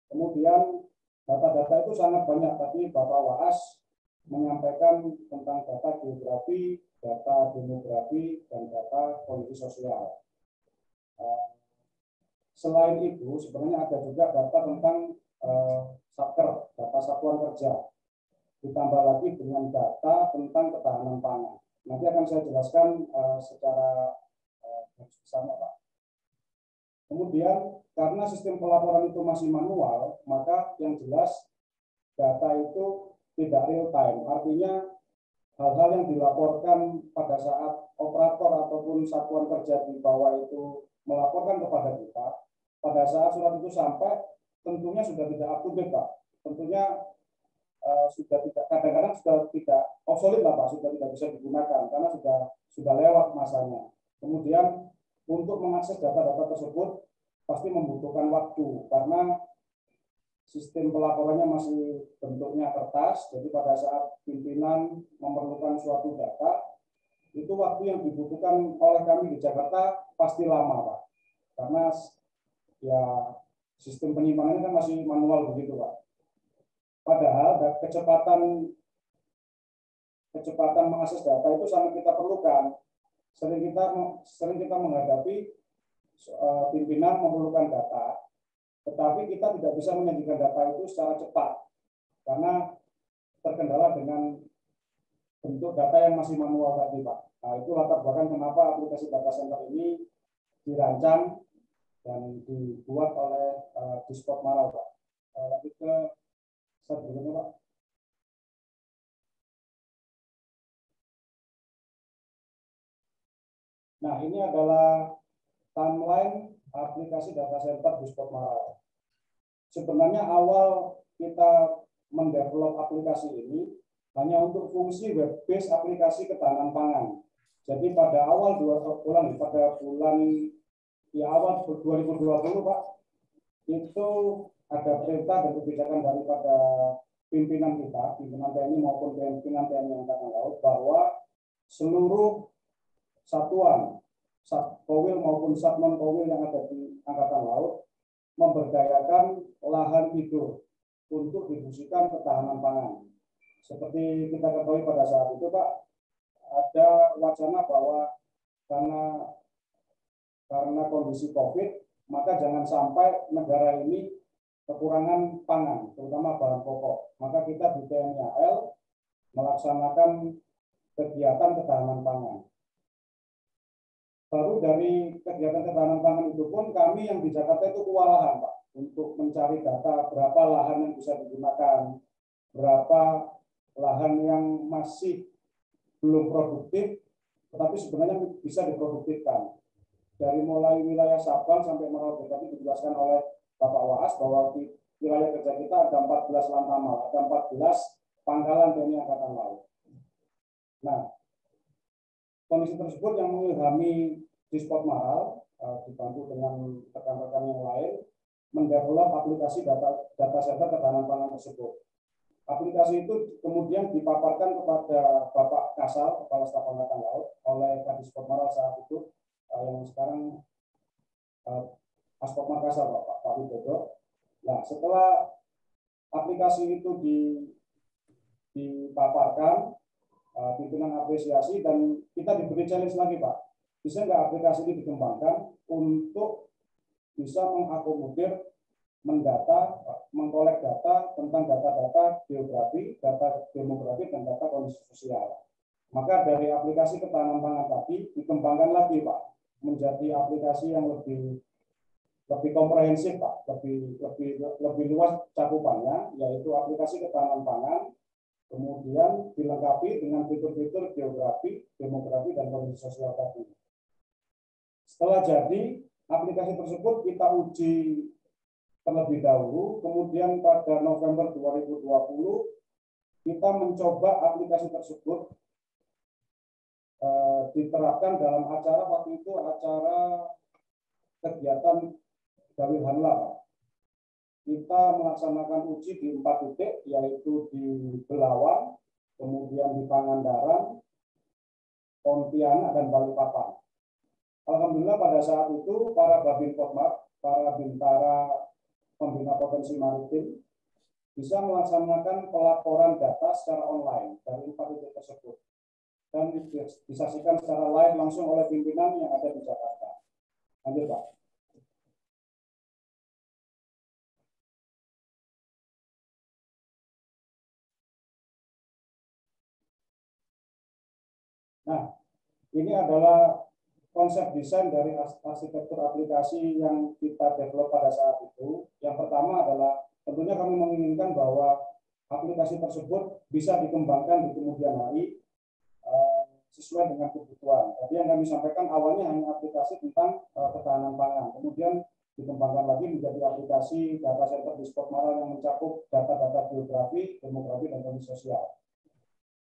Kemudian data-data itu sangat banyak. Tadi Bapak Waas menyampaikan tentang data geografi, data demografi, dan data kondisi sosial. Selain itu, sebenarnya ada juga data tentang satker, data satuan kerja. Ditambah lagi dengan data tentang ketahanan pangan. Nanti akan saya jelaskan secara bersama, Pak. Kemudian, karena sistem pelaporan itu masih manual, maka yang jelas data itu tidak real time. Artinya, hal-hal yang dilaporkan pada saat operator ataupun satuan kerja di bawah itu melaporkan kepada kita, pada saat surat itu sampai, tentunya sudah tidak up to date, Pak. Tentunya sudah tidak, kadang-kadang sudah tidak obsolete lah, Pak, sudah tidak bisa digunakan karena sudah lewat masanya. Kemudian untuk mengakses data-data tersebut pasti membutuhkan waktu karena sistem pelaporannya masih bentuknya kertas. Jadi pada saat pimpinan memerlukan suatu data, itu waktu yang dibutuhkan oleh kami di Jakarta pasti lama, Pak. Karena ya sistem penyimpanannya kan masih manual begitu, Pak. Padahal kecepatan mengakses data itu sangat kita perlukan. Sering kita menghadapi pimpinan memerlukan data, tetapi kita tidak bisa menyajikan data itu secara cepat karena terkendala dengan bentuk data yang masih manual tadi, Pak. Nah, itu latar belakang kenapa aplikasi data center ini dirancang dan dibuat oleh Disport Maral, Pak. Lanjut ke slide berikutnya, Pak. Nah, ini adalah timeline aplikasi data center Disport Maral. Sebenarnya awal kita mendevelop aplikasi ini hanya untuk fungsi web based aplikasi ketahanan pangan. Jadi pada awal pada bulan awal 2020, Pak, itu ada perintah dan kebijakan daripada pimpinan kita, pimpinan TNI maupun pimpinan TNI Angkatan Laut, bahwa seluruh satuan Satkowil maupun Satnon Kowil yang ada di Angkatan Laut memberdayakan lahan tidur untuk difungsikan ketahanan pangan. Seperti kita ketahui pada saat itu, Pak, ada wacana bahwa karena kondisi COVID, maka jangan sampai negara ini kekurangan pangan, terutama bahan pokok. Maka kita di TNI AL melaksanakan kegiatan ketahanan pangan. Baru dari kegiatan ketahanan pangan itu pun kami yang di Jakarta itu kewalahan, Pak, untuk mencari data berapa lahan yang bisa digunakan, berapa lahan yang masih belum produktif, tetapi sebenarnya bisa diproduktifkan. Dari mulai wilayah Sabang sampai Merauke, tadi dijelaskan oleh Bapak Waas bahwa di wilayah kerja kita ada 14 lantamal, ada 14 pangkalan TNI Angkatan Laut. Nah, kondisi tersebut yang mengilhami Disport Maral, dibantu dengan rekan-rekan yang lain, mendevelop aplikasi data center ketahanan pangan tersebut. Aplikasi itu kemudian dipaparkan kepada Bapak Kasal, Kepala Staf Angkatan Laut, oleh Kadisport Maral saat itu, yang sekarang Asport Makassar, Pak Widodo. Nah, setelah aplikasi itu dipaparkan, pimpinan apresiasi, dan kita diberi challenge lagi, Pak. Bisa nggak aplikasi ini dikembangkan untuk bisa mengakomodir, mendata, mengkolek data tentang data-data geografi, data demografi, dan data kondisi sosial. Maka dari aplikasi ketahanan pangan tadi dikembangkan lagi, Pak, menjadi aplikasi yang lebih komprehensif, Pak, lebih luas cakupannya, yaitu aplikasi ketahanan pangan, kemudian dilengkapi dengan fitur-fitur geografi, demografi, dan kondisi sosial tadi. Setelah jadi, aplikasi tersebut kita uji terlebih dahulu, kemudian pada November 2020 kita mencoba aplikasi tersebut diterapkan dalam acara, waktu itu acara kegiatan Dawil Hanla. Kita melaksanakan uji di 4 titik, yaitu di Belawan, kemudian di Pangandaran, Pontianak, dan Balikpapan. Alhamdulillah pada saat itu para Babin Potmar, para bintara pembina potensi maritim bisa melaksanakan pelaporan data secara online dari 4 titik tersebut dan disaksikan secara live langsung oleh pimpinan yang ada di Jakarta. Lanjut, Pak. Nah, ini adalah konsep desain dari arsitektur aplikasi yang kita develop pada saat itu. Yang pertama adalah tentunya kami menginginkan bahwa aplikasi tersebut bisa dikembangkan di kemudian hari sesuai dengan kebutuhan. Tadi yang kami sampaikan awalnya hanya aplikasi tentang ketahanan pangan, kemudian dikembangkan lagi menjadi aplikasi data center di Potmar yang mencakup data-data geografi, demografi, dan kondisi sosial.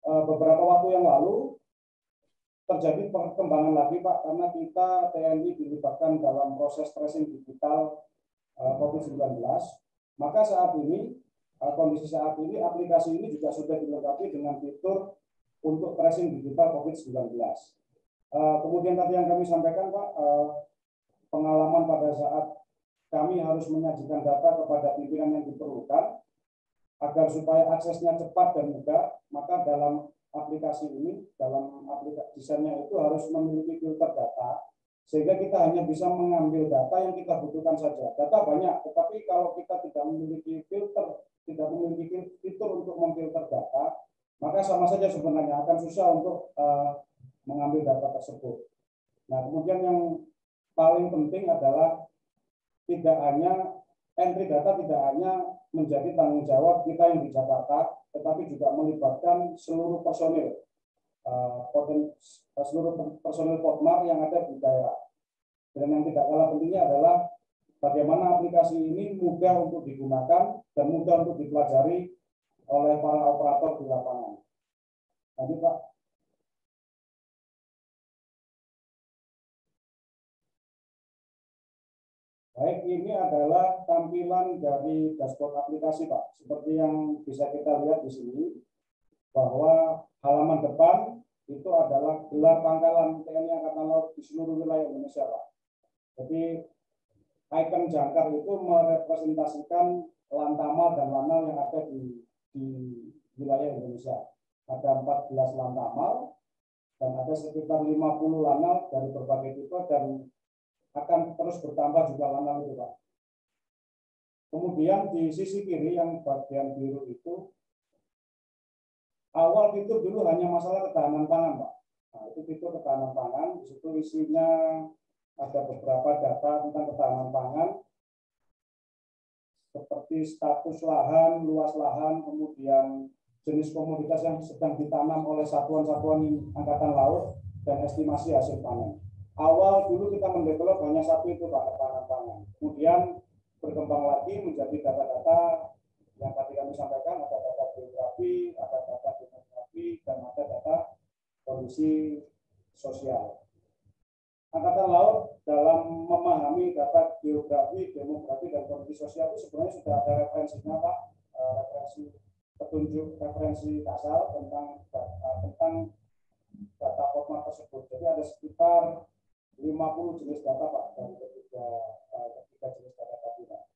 Beberapa waktu yang lalu terjadi perkembangan lagi, Pak, karena kita TNI dilibatkan dalam proses tracing digital COVID-19. Maka saat ini, kondisi saat ini, aplikasi ini juga sudah dilengkapi dengan fitur untuk tracing digital COVID-19. Kemudian tadi yang kami sampaikan, Pak, pengalaman pada saat kami harus menyajikan data kepada pimpinan yang diperlukan, agar supaya aksesnya cepat dan mudah, maka dalam aplikasi ini, dalam aplikasi desainnya itu harus memiliki filter data, sehingga kita hanya bisa mengambil data yang kita butuhkan saja. Data banyak, tetapi kalau kita tidak memiliki filter, tidak memiliki fitur untuk memfilter data, maka sama saja sebenarnya akan susah untuk mengambil data tersebut. Nah, kemudian yang paling penting adalah tidak hanya entry data tidak hanya menjadi tanggung jawab kita yang di Jakarta, tetapi juga melibatkan seluruh personil, seluruh personil Potmar yang ada di daerah. Dan yang tidak kalah pentingnya adalah bagaimana aplikasi ini mudah untuk digunakan dan mudah untuk dipelajari oleh para operator di lapangan. Lanjut, Pak. Baik, ini adalah tampilan dari dashboard aplikasi, Pak. Seperti yang bisa kita lihat di sini, bahwa halaman depan itu adalah gelar pangkalan TNI Angkatan Laut di seluruh wilayah Indonesia, Pak. Jadi, ikon jangkar itu merepresentasikan lantamal dan lanal yang ada di wilayah Indonesia. Ada 14 lantamal dan ada sekitar 50 lanal dari berbagai tipe dan akan terus bertambah juga lanal itu, Pak. Kemudian di sisi kiri yang bagian biru itu, awal fitur dulu hanya masalah ketahanan pangan, Pak. Nah, itu fitur ketahanan pangan, di situ isinya ada beberapa data tentang ketahanan pangan, seperti status lahan, luas lahan, kemudian jenis komoditas yang sedang ditanam oleh satuan-satuan Angkatan Laut, dan estimasi hasil panen. Awal dulu kita mendevelop hanya satu itu, Pak, ketahanan pangan. Kemudian berkembang lagi menjadi data-data yang tadi kami sampaikan, ada data geografi, ada data demografi, dan ada data kondisi sosial. Angkatan Laut dalam memahami data geografi, demografi, dan kondisi sosial itu sebenarnya sudah ada referensinya, Pak, referensi petunjuk, referensi kasal tentang data Potmar tersebut. Jadi ada sekitar 50 jenis data, Pak, dari ketiga jenis data tadi, Pak.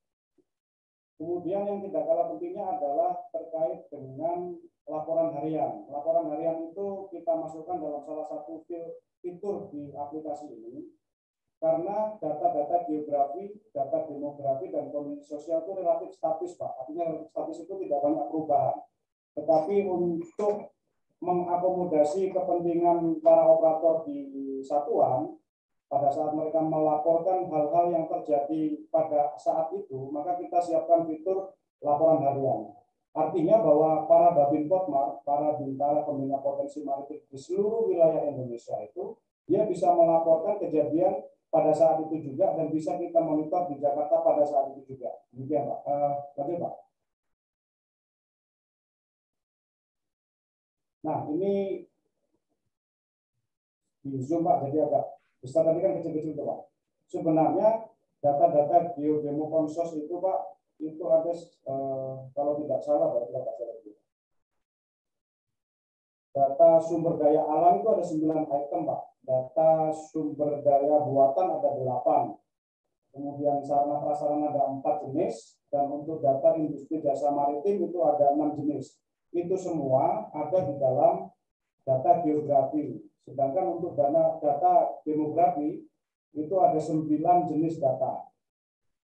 Kemudian yang tidak kalah pentingnya adalah terkait dengan laporan harian. Laporan harian itu kita masukkan dalam salah satu fitur di aplikasi ini, karena data-data geografi, data demografi, dan kondisi sosial itu relatif statis, Pak. Artinya relatif statis itu tidak banyak perubahan. Tetapi untuk mengakomodasi kepentingan para operator di satuan, pada saat mereka melaporkan hal-hal yang terjadi pada saat itu, maka kita siapkan fitur laporan harian. Artinya bahwa para Babin Potmar, para bintara pembina potensi maritim di seluruh wilayah Indonesia itu, dia bisa melaporkan kejadian pada saat itu juga dan bisa kita monitor di Jakarta pada saat itu juga. Demikian Pak. Pak. Nah ini di Zoom Pak, jadi agak besar tadi kan kecil-kecil tuh Pak. Sebenarnya data-data geodemo konsos itu Pak, itu ada kalau tidak salah, data sumber daya alam itu ada 9 item Pak. Data sumber daya buatan ada 8. Kemudian sarana prasarana ada 4 jenis, dan untuk data industri jasa maritim itu ada 6 jenis. Itu semua ada di dalam data geografi. Sedangkan untuk data demografi itu ada 9 jenis data.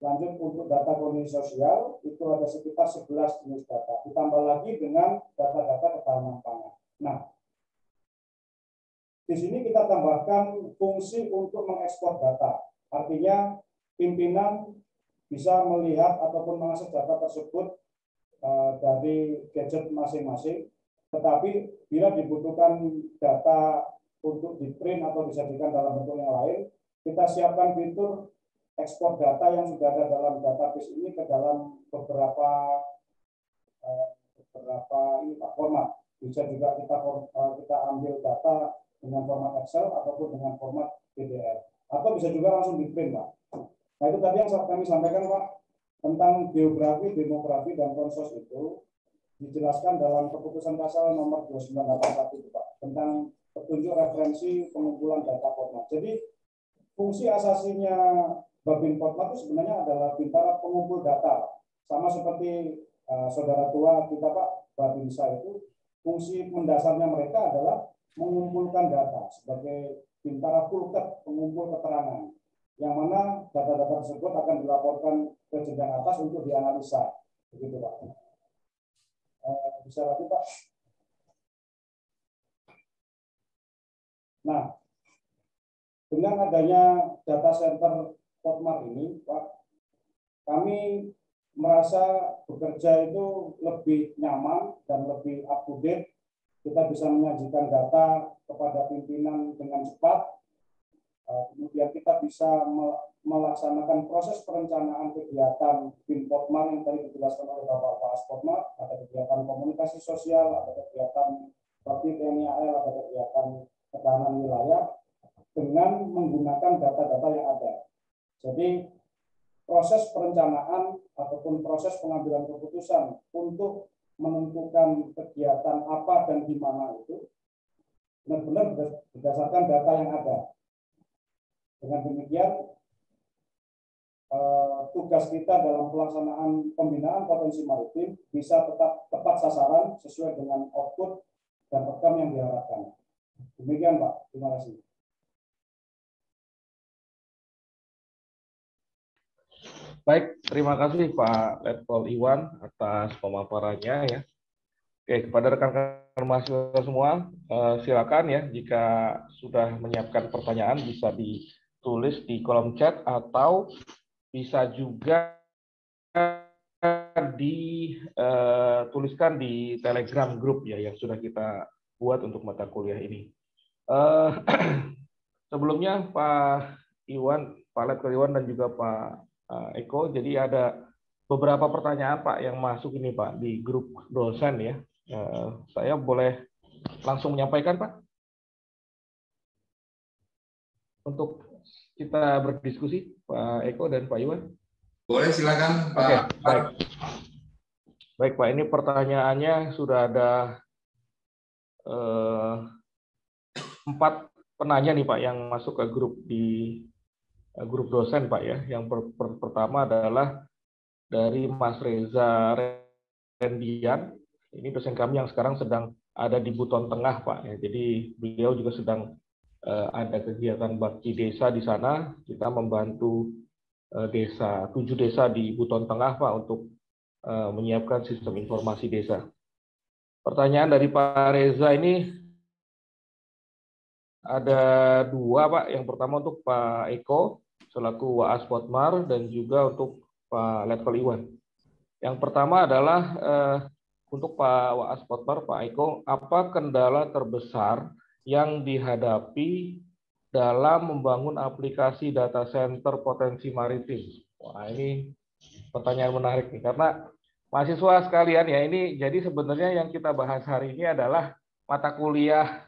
Lanjut untuk data kondisi sosial itu ada sekitar 11 jenis data. Ditambah lagi dengan data-data ketahanan pangan. Nah, di sini kita tambahkan fungsi untuk mengekspor data. Artinya pimpinan bisa melihat ataupun mengakses data tersebut dari gadget masing-masing. Tetapi bila dibutuhkan data untuk di-print atau disajikan dalam bentuk yang lain, kita siapkan fitur ekspor data yang sudah ada dalam database ini ke dalam beberapa ini Pak, format. Bisa juga kita ambil data dengan format Excel ataupun dengan format PDF. Atau bisa juga langsung di-print Pak. Nah itu tadi yang kami sampaikan Pak, tentang geografi, demografi, dan konsos itu dijelaskan dalam keputusan Kasal nomor 2981 itu Pak, tentang petunjuk referensi pengumpulan data Potmar. Jadi fungsi asasinya Babin Potmar itu sebenarnya adalah bintara pengumpul data. Sama seperti saudara tua kita Pak, Babinsa itu, fungsi mendasarnya mereka adalah mengumpulkan data sebagai bintara pulket pengumpul keterangan, yang mana data-data tersebut akan dilaporkan ke jenjang atas untuk dianalisa. Begitu Pak. Bisa lagi Pak. Nah, dengan adanya data center Potmar ini, Pak, kami merasa bekerja itu lebih nyaman dan lebih up to date. Kita bisa menyajikan data kepada pimpinan dengan cepat. Kemudian kita bisa melaksanakan proses perencanaan kegiatan BIN Potmar yang tadi dijelaskan oleh Bapak Pak Potmar. Ada kegiatan komunikasi sosial, ada kegiatan seperti TNI AL, ada kegiatan ketahanan wilayah dengan menggunakan data-data yang ada. Jadi proses perencanaan ataupun proses pengambilan keputusan untuk menentukan kegiatan apa dan di mana itu benar-benar berdasarkan data yang ada. Dengan demikian, tugas kita dalam pelaksanaan pembinaan potensi maritim bisa tetap tepat sasaran sesuai dengan output dan program yang diharapkan. Demikian Pak, terima kasih. Baik, terima kasih Pak Letkol Iwan atas pemaparannya ya. Oke, kepada rekan-rekan mahasiswa semua, silakan ya jika sudah menyiapkan pertanyaan bisa ditulis di kolom chat atau bisa juga dituliskan di Telegram group ya yang sudah kita buat untuk mata kuliah ini. Sebelumnya Pak Iwan, Pak Letkol Iwan dan juga Pak Eko, jadi ada beberapa pertanyaan Pak yang masuk ini Pak di grup dosen ya. Saya boleh langsung menyampaikan Pak untuk kita berdiskusi Pak Eko dan Pak Iwan. Boleh silakan Pak. Oke, baik. Baik Pak, ini pertanyaannya sudah ada 4 penanya nih Pak yang masuk ke grup di grup dosen Pak ya. Yang pertama adalah dari Mas Reza Rendian. Ini dosen kami yang sekarang sedang ada di Buton Tengah Pak ya. Jadi beliau juga sedang ada kegiatan bakti desa di sana. Kita membantu 7 desa di Buton Tengah Pak untuk menyiapkan sistem informasi desa. Pertanyaan dari Pak Reza ini, ada dua, Pak. Yang pertama untuk Pak Eko selaku Waas Potmar dan juga untuk Pak Letkol Iwan. Yang pertama adalah untuk Pak Waas Potmar, Pak Eko, apa kendala terbesar yang dihadapi dalam membangun aplikasi data center potensi maritim? Wah, ini pertanyaan menarik nih, karena mahasiswa sekalian ya, ini jadi sebenarnya yang kita bahas hari ini adalah mata kuliah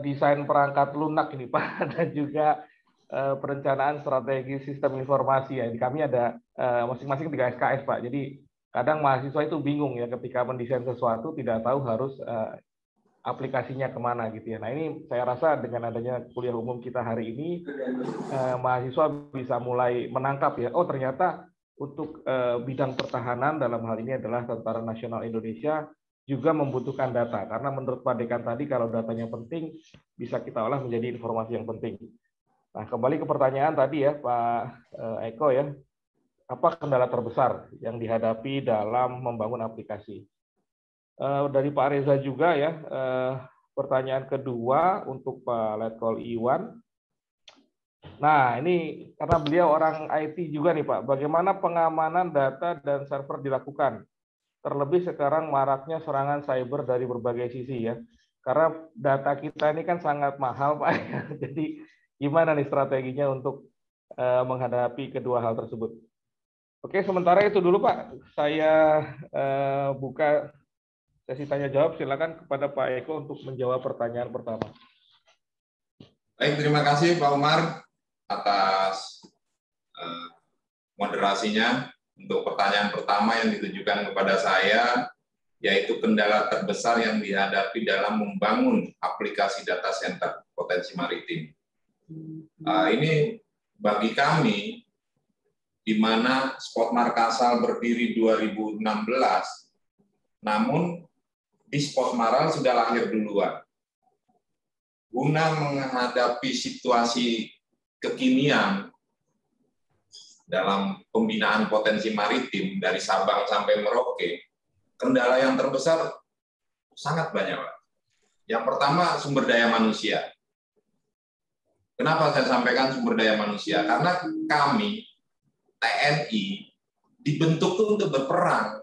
desain perangkat lunak ini, Pak, dan juga perencanaan strategi sistem informasi ya. Di kami ada masing-masing 3 SKS, Pak. Jadi kadang mahasiswa itu bingung ya ketika mendesain sesuatu tidak tahu harus aplikasinya kemana gitu ya. Nah, ini saya rasa dengan adanya kuliah umum kita hari ini mahasiswa bisa mulai menangkap ya. Oh, ternyata untuk bidang pertahanan dalam hal ini adalah Tentara Nasional Indonesia juga membutuhkan data, karena menurut Pak Dekan tadi kalau datanya penting bisa kita olah menjadi informasi yang penting. Nah, kembali ke pertanyaan tadi ya Pak Eko ya, apa kendala terbesar yang dihadapi dalam membangun aplikasi? Dari Pak Reza juga ya, pertanyaan kedua untuk Pak Letkol Iwan. Nah, ini karena beliau orang IT juga nih Pak, bagaimana pengamanan data dan server dilakukan? Terlebih sekarang maraknya serangan cyber dari berbagai sisi ya. Karena data kita ini kan sangat mahal Pak. Jadi gimana nih strateginya untuk menghadapi kedua hal tersebut? Oke, sementara itu dulu Pak. Saya buka sesi tanya jawab. Silakan kepada Pak Eko untuk menjawab pertanyaan pertama. Baik, terima kasih Pak Umar atas moderasinya. Untuk pertanyaan pertama yang ditujukan kepada saya, yaitu kendala terbesar yang dihadapi dalam membangun aplikasi data center potensi maritim. Ini bagi kami, di mana Spotmar Kasal berdiri 2016, namun di Spotmaral sudah lahir duluan. Guna menghadapi situasi kekinian dalam pembinaan potensi maritim dari Sabang sampai Merauke, kendala yang terbesar sangat banyak, Pak. Yang pertama, sumber daya manusia. Kenapa saya sampaikan sumber daya manusia? Karena kami, TNI, dibentuk untuk berperang.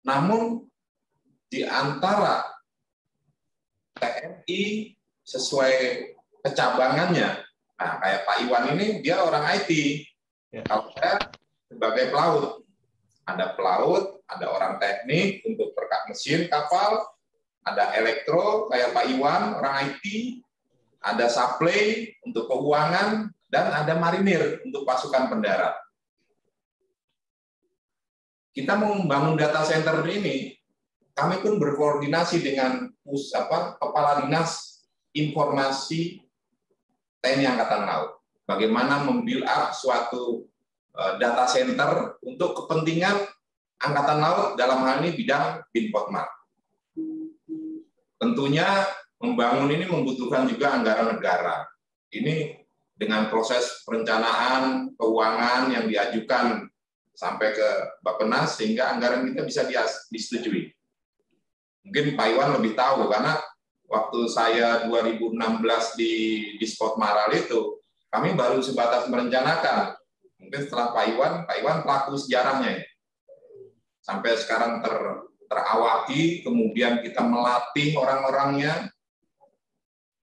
Namun, di antara TNI sesuai kecabangannya, nah, kayak Pak Iwan ini, dia orang IT. Ya. Kalau saya sebagai pelaut, ada orang teknik untuk perkat mesin kapal, ada elektro kayak Pak Iwan, orang IT, ada supply untuk keuangan, dan ada marinir untuk pasukan pendarat. Kita mau membangun data center ini, kami pun berkoordinasi dengan Kepala Dinas Informasi TNI Angkatan Laut. Bagaimana membuild up suatu data center untuk kepentingan Angkatan Laut dalam hal ini bidang Binpotmar. Tentunya membangun ini membutuhkan juga anggaran negara. Ini dengan proses perencanaan keuangan yang diajukan sampai ke Bappenas sehingga anggaran kita bisa disetujui. Mungkin Pak Iwan lebih tahu karena waktu saya 2016 di Spotmaral itu, kami baru sebatas merencanakan. Mungkin setelah Pak Iwan pelaku sejarahnya. Sampai sekarang terawaki, kemudian kita melatih orang-orangnya.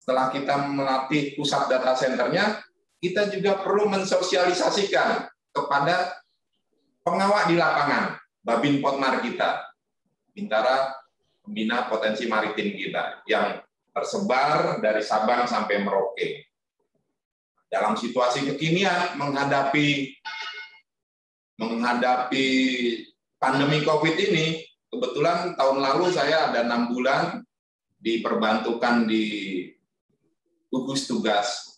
Setelah kita melatih pusat data centernya, kita juga perlu mensosialisasikan kepada pengawal di lapangan, Babinpotmar kita, Bintara Pembina Potensi Maritim kita, yang tersebar dari Sabang sampai Merauke. Dalam situasi kekinian menghadapi pandemi COVID ini, kebetulan tahun lalu saya ada 6 bulan diperbantukan di gugus tugas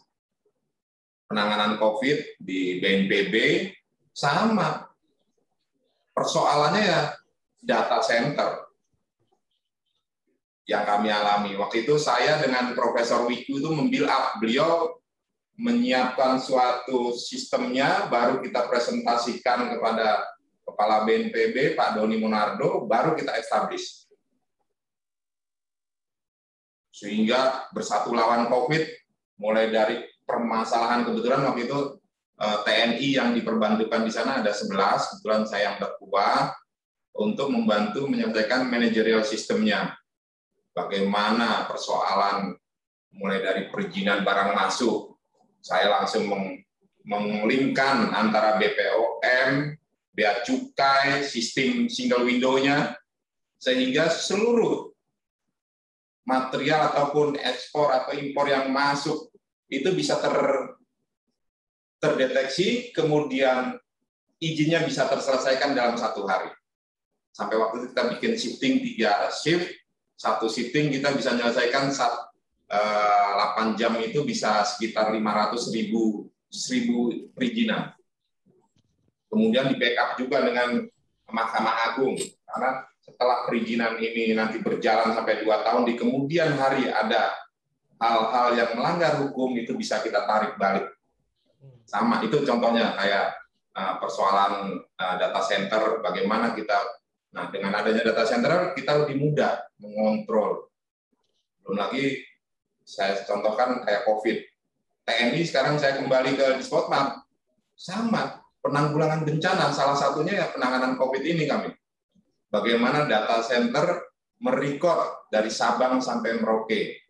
penanganan COVID di BNPB, sama. Persoalannya ya data center yang kami alami. Waktu itu saya dengan Profesor Wiku itu membuild up, beliau menyiapkan suatu sistemnya, baru kita presentasikan kepada Kepala BNPB, Pak Doni Monardo, baru kita establish. sehingga bersatu lawan COVID, mulai dari permasalahan kebetulan waktu itu TNI yang diperbantukan di sana ada 11, kebetulan saya yang tertua, untuk membantu menyelesaikan manajerial sistemnya. Bagaimana persoalan mulai dari perizinan barang masuk, saya langsung menglingkan antara BPOM, Bea Cukai, sistem single window-nya, sehingga seluruh material ataupun ekspor atau impor yang masuk itu bisa terdeteksi, kemudian izinnya bisa terselesaikan dalam 1 hari. Sampai waktu itu kita bikin shifting 3 shift, 1 shifting kita bisa menyelesaikan 8 jam itu bisa sekitar 500.000 perizinan. Kemudian di backup juga dengan Mahkamah Agung, karena setelah perizinan ini nanti berjalan sampai 2 tahun, di kemudian hari ada hal-hal yang melanggar hukum, itu bisa kita tarik balik. Sama, itu contohnya kayak persoalan data center, bagaimana kita, nah dengan adanya data center, kita lebih mudah mengontrol. Belum lagi, saya contohkan kayak COVID. TNI sekarang saya kembali ke Dispotmar, sama, penanggulangan bencana, salah satunya ya penanganan COVID ini kami. Bagaimana data center merecord dari Sabang sampai Merauke.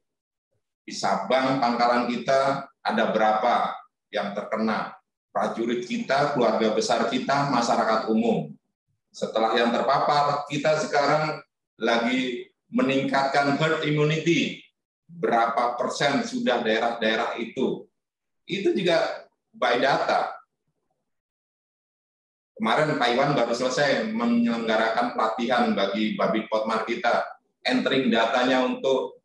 Di Sabang, pangkalan kita ada berapa yang terkena. Prajurit kita, keluarga besar kita, masyarakat umum. Setelah yang terpapar, kita sekarang lagi meningkatkan herd immunity. Berapa persen sudah daerah-daerah itu. Itu juga by data. Kemarin Pak Iwan baru selesai menyelenggarakan pelatihan bagi Babin Potmar kita, entering datanya untuk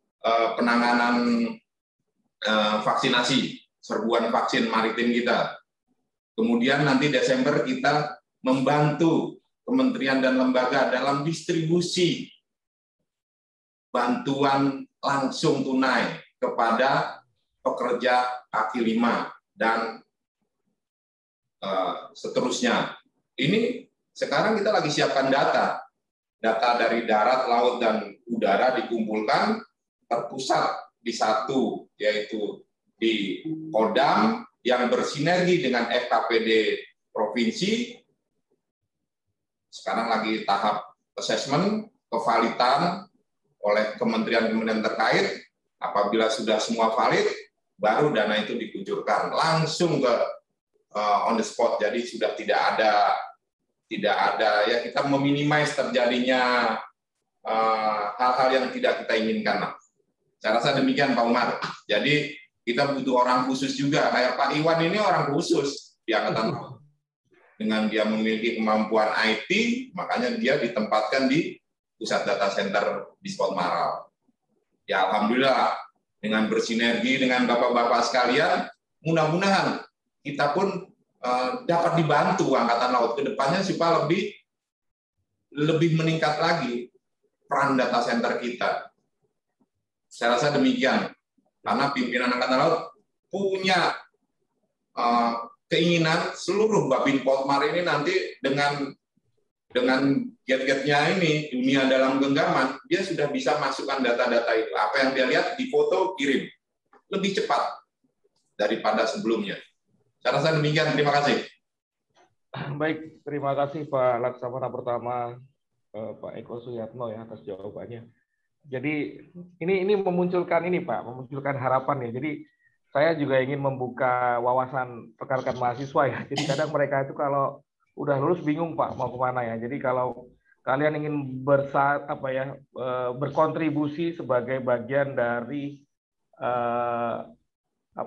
penanganan vaksinasi, serbuan vaksin maritim kita. Kemudian nanti Desember kita membantu kementerian dan lembaga dalam distribusi bantuan langsung tunai kepada pekerja kaki 5 dan seterusnya. Ini sekarang kita lagi siapkan data dari darat, laut, dan udara dikumpulkan, terpusat di satu, yaitu di Kodam, yang bersinergi dengan FKPD Provinsi. Sekarang lagi tahap assessment, kevalidan oleh kementerian-kementerian terkait. Apabila sudah semua valid, baru dana itu dikucurkan langsung ke on the spot. Jadi sudah tidak ada ya, kita meminimais terjadinya hal-hal yang tidak kita inginkan. Saya rasa demikian Pak Umar. Jadi kita butuh orang khusus juga. Kayak Pak Iwan ini orang khusus di Angkatan Laut. Dengan dia memiliki kemampuan IT, makanya dia ditempatkan di pusat data center di Spotmaral. Ya Alhamdulillah, dengan bersinergi dengan Bapak-Bapak sekalian, mudah-mudahan kita pun dapat dibantu Angkatan Laut ke depannya supaya lebih meningkat lagi peran data center kita. Saya rasa demikian. Karena pimpinan Angkatan Laut punya keinginan seluruh Babin Potmar ini nanti dengan gadgetnya ini, dunia dalam genggaman, dia sudah bisa masukkan data-data itu. Apa yang dia lihat di foto, kirim. Lebih cepat daripada sebelumnya. Saya rasa demikian. Terima kasih. Baik, terima kasih Pak Laksamana pertama, Pak Eko Suyatno ya atas jawabannya. Jadi ini memunculkan ini Pak, memunculkan harapan ya. Jadi saya juga ingin membuka wawasan rekan-rekan mahasiswa ya. Jadi kadang mereka itu kalau udah lulus bingung Pak mau kemana ya. Jadi kalau kalian ingin berkontribusi sebagai bagian dari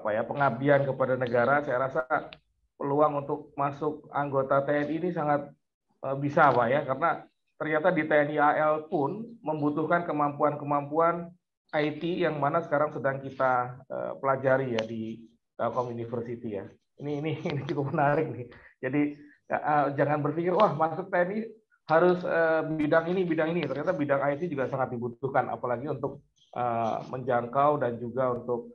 pengabdian kepada negara, saya rasa peluang untuk masuk anggota TNI ini sangat bisa Pak ya, karena ternyata di TNI AL pun membutuhkan kemampuan-kemampuan IT yang mana sekarang sedang kita pelajari ya di Telkom University ya. Ini cukup menarik nih. Jadi jangan berpikir wah masuk TNI harus bidang ini. Ternyata bidang IT juga sangat dibutuhkan, apalagi untuk menjangkau dan juga untuk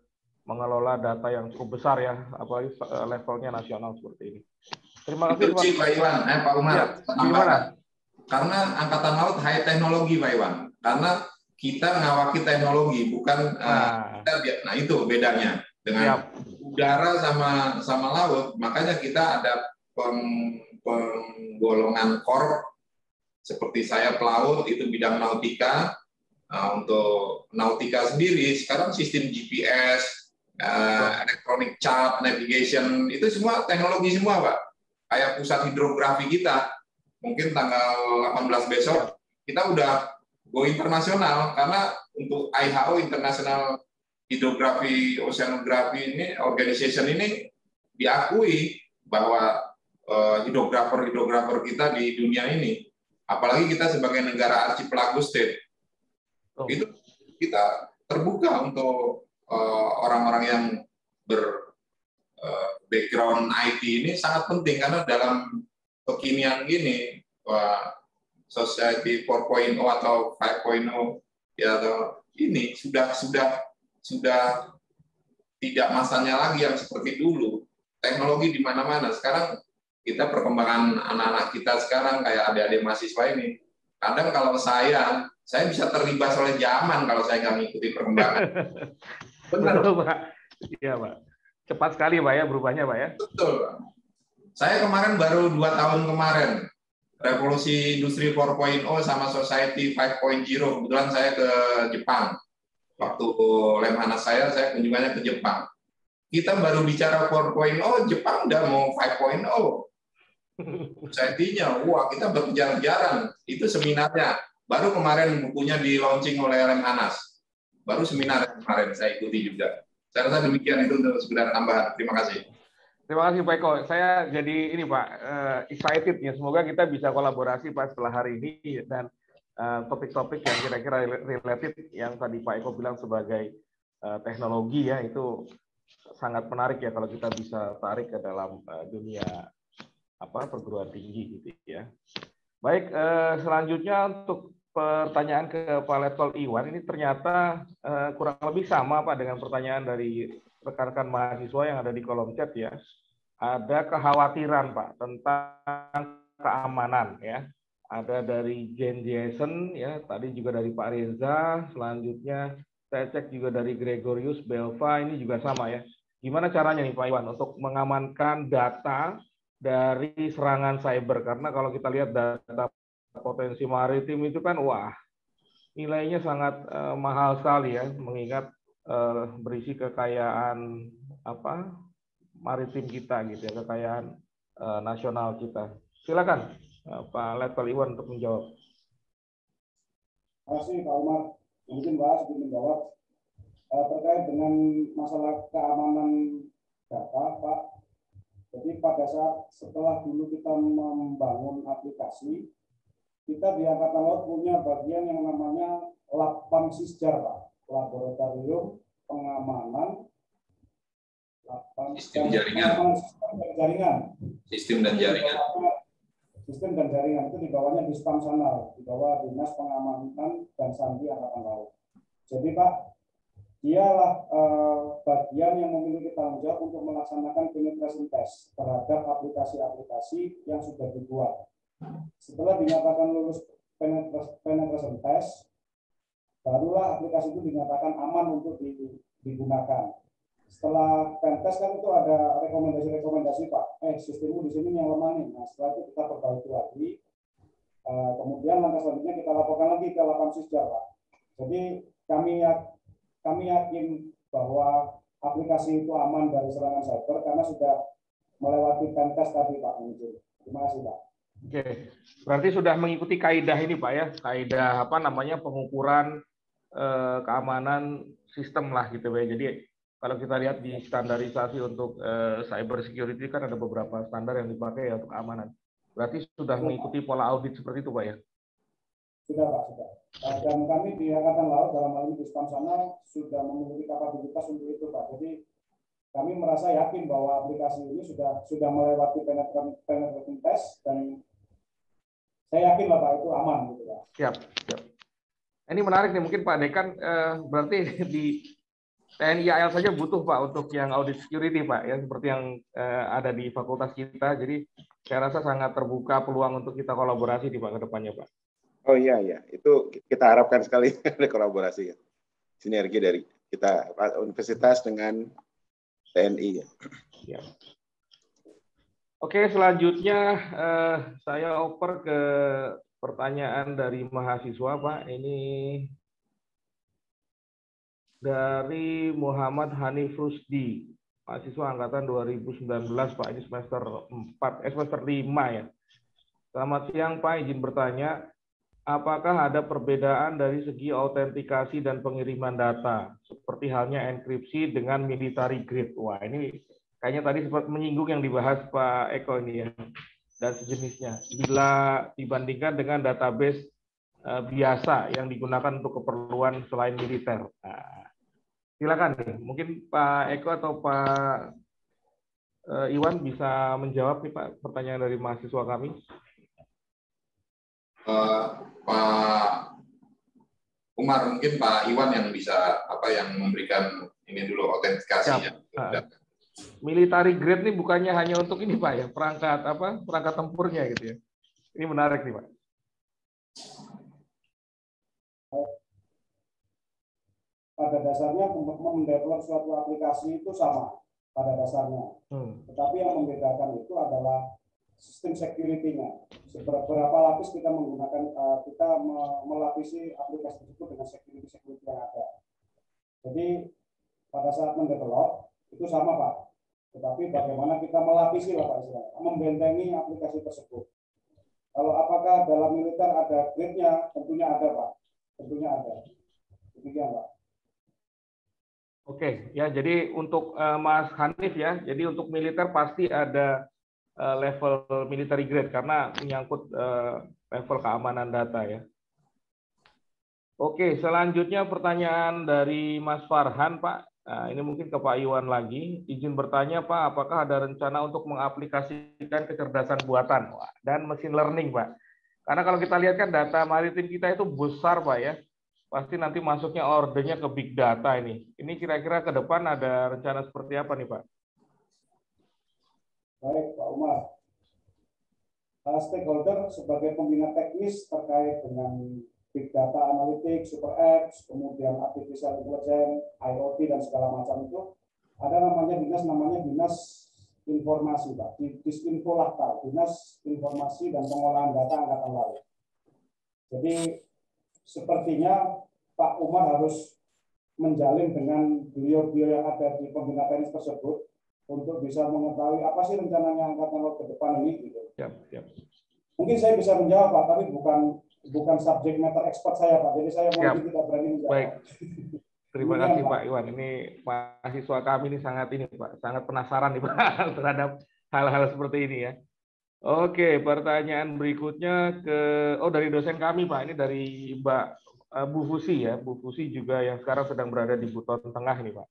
mengelola data yang cukup besar ya, apalagi levelnya nasional seperti ini. Terima kasih Pak Iwan, Pak Umar. Ya, gimana? Karena Angkatan Laut high teknologi Pak Iwan. Karena kita ngawaki teknologi, bukan nah itu bedanya dengan udara sama laut. Makanya kita ada penggolongan core, seperti saya pelaut itu bidang nautika. Untuk nautika sendiri sekarang sistem GPS, electronic chart, navigation, itu semua teknologi semua, Pak. Kayak pusat hidrografi kita, mungkin tanggal 18 besok kita udah go internasional, karena untuk IHO, International Hydrography Oceanography ini, organization ini diakui bahwa hidrografer kita di dunia ini, apalagi kita sebagai negara archipelago state, itu kita terbuka untuk orang-orang yang background IT ini sangat penting, karena dalam kekinian ini Society 4.0 atau 5.0 ya, atau ini sudah tidak masanya lagi yang seperti dulu. Teknologi di mana-mana. Sekarang kita perkembangan anak-anak kita sekarang kayak adik-adik mahasiswa ini. Kadang kalau saya bisa terlibat oleh zaman kalau saya nggak mengikuti perkembangan. Benar, Pak. Iya, Pak. Cepat sekali, Pak, ya, berubahnya, Pak, ya. Betul, Pak. Saya kemarin baru 2 tahun kemarin, Revolusi Industri 4.0 sama Society 5.0, kebetulan saya ke Jepang. Waktu Lemhanas saya kunjungannya ke Jepang. Kita baru bicara 4.0, Jepang udah mau 5.0. Society-nya, wah, kita berkejar-kejaran. Itu seminarnya. Baru kemarin bukunya di-launching oleh Lemhanas. Baru seminar kemarin saya ikuti juga. Saya rasa demikian, itu untuk sekedar tambahan. Terima kasih. Terima kasih Pak Eko. Saya jadi ini Pak, excited ya. Semoga kita bisa kolaborasi Pak setelah hari ini, dan topik-topik yang kira-kira related yang tadi Pak Eko bilang sebagai teknologi ya, itu sangat menarik ya kalau kita bisa tarik ke dalam dunia perguruan tinggi gitu ya. Baik, selanjutnya untuk pertanyaan ke Pak Letkol Iwan, ini ternyata kurang lebih sama Pak dengan pertanyaan dari rekan-rekan mahasiswa yang ada di kolom chat ya. Ada kekhawatiran Pak tentang keamanan ya. Ada dari Jen Jason ya, tadi juga dari Pak Reza, selanjutnya saya cek juga dari Gregorius Belva, ini juga sama ya. Gimana caranya nih Pak Iwan untuk mengamankan data dari serangan cyber? Karena kalau kita lihat data potensi maritim itu kan wah, nilainya sangat mahal sekali ya, mengingat berisi kekayaan maritim kita gitu ya, kekayaan nasional kita. Silakan Pak Letkol Iwan untuk menjawab. Terima kasih Pak Umar. Mungkin Pak sedikit menjawab terkait dengan masalah keamanan data, Pak. Jadi pada saat setelah dulu kita membangun aplikasi, kita di Angkatan Laut punya bagian yang namanya Lapam Sisjar, Pak. Laboratorium Pengamanan Sistem jaringan. Sistem dan jaringan itu di bawahnya di Spamsanal, di bawah Dinas Pengamanan dan Sandi Angkatan Laut. Jadi Pak, dialah bagian yang memiliki tanggung jawab untuk melaksanakan penetration test terhadap aplikasi-aplikasi yang sudah dibuat. Setelah dinyatakan lulus penetration test, barulah aplikasi itu dinyatakan aman untuk digunakan. Setelah pentest kan itu ada rekomendasi Pak. Sistemmu di sini yang lemah nih. Nah, setelah itu kita perbaiki lagi. Kemudian langkah selanjutnya kita laporkan lagi ke Lapam Sisjar, Pak. Jadi kami yakin bahwa aplikasi itu aman dari serangan cyber karena sudah melewati pentest tadi Pak. Terima kasih Pak. Oke, berarti sudah mengikuti kaidah ini Pak ya, kaidah pengukuran keamanan sistem lah gitu ya. Jadi kalau kita lihat di standarisasi untuk cyber security kan ada beberapa standar yang dipakai ya untuk keamanan. Berarti sudah mengikuti pola audit seperti itu Pak ya? Sudah Pak, sudah. Dan kami di Angkatan Laut dalam hal ini di Spamsanal sudah memiliki kapabilitas untuk itu Pak. Jadi kami merasa yakin bahwa aplikasi ini sudah melewati penetration test dan saya yakin lah Pak itu aman gitu Pak. Siap. Ini menarik nih, mungkin Pak Dekan berarti di TNI AL saja butuh Pak untuk yang audit security Pak ya, seperti yang ada di fakultas kita. Jadi saya rasa sangat terbuka peluang untuk kita kolaborasi di Pak ke depannya Pak. Oh iya, itu kita harapkan sekali ada kolaborasi, sinergi dari kita universitas dengan TNI. Ya. Oke, selanjutnya saya oper ke pertanyaan dari mahasiswa, Pak. Ini dari Muhammad Hanif Rusdi, mahasiswa angkatan 2019, Pak. Ini semester 5 ya. Selamat siang, Pak. Izin bertanya, apakah ada perbedaan dari segi autentikasi dan pengiriman data, seperti halnya enkripsi dengan military grade? Wah, ini kayaknya tadi sempat menyinggung yang dibahas Pak Eko ini ya, dan sejenisnya. Bila dibandingkan dengan database biasa yang digunakan untuk keperluan selain militer. Nah, silakan nih, mungkin Pak Eko atau Pak Iwan bisa menjawab nih Pak pertanyaan dari mahasiswa kami. Pak Umar, mungkin Pak Iwan yang bisa yang memberikan ini dulu autentikasinya. Military grade ini bukannya hanya untuk ini Pak ya, perangkat tempurnya gitu ya. Ini menarik nih Pak. Pada dasarnya mendevelop suatu aplikasi itu sama pada dasarnya. Tetapi yang membedakan itu adalah sistem security-nya. Berapa lapis kita menggunakan, kita melapisi aplikasi tersebut dengan security yang ada. Jadi pada saat mendevelop itu sama Pak. Tetapi bagaimana kita melapisi lah Pak istilahnya, membentengi aplikasi tersebut. Kalau apakah dalam militer ada grade-nya? Tentunya ada Pak. Tentunya ada. Demikian Pak. Oke, ya jadi untuk Mas Hanif ya, jadi untuk militer pasti ada level military grade karena menyangkut level keamanan data ya. Oke, selanjutnya pertanyaan dari Mas Farhan Pak. Nah, ini mungkin ke Pak Iwan lagi. Izin bertanya Pak, apakah ada rencana untuk mengaplikasikan kecerdasan buatan dan machine learning Pak? Karena kalau kita lihat kan data maritim kita itu besar Pak ya. Pasti nanti masuknya ordernya ke big data ini. Ini kira-kira ke depan ada rencana seperti apa nih Pak? Baik Pak Umar. Stakeholder sebagai pembina teknis terkait dengan big data analytics, super apps, kemudian artificial intelligence, IoT dan segala macam itu ada namanya dinas informasi Pak. Disinfo lah Pak, Dinas Informasi dan Pengolahan Data Angkatan Laut. Jadi sepertinya Pak Umar harus menjalin dengan beliau-beliau yang ada di pembina teknis tersebut untuk bisa mengetahui apa sih rencananya Angkatan Laut ke depan ini. Gitu. Mungkin saya bisa menjawab Pak, tapi bukan subject matter expert saya Pak. Jadi saya mungkin tidak berani menjawab. Baik. Terima kasih Pak Iwan. Ini mahasiswa kami ini sangat Pak, sangat penasaran nih Pak terhadap hal-hal seperti ini ya. Oke, pertanyaan berikutnya dari dosen kami Pak, ini dari Mbak Bu Fusi ya. Bu Fusi juga yang sekarang sedang berada di Buton Tengah ini Pak.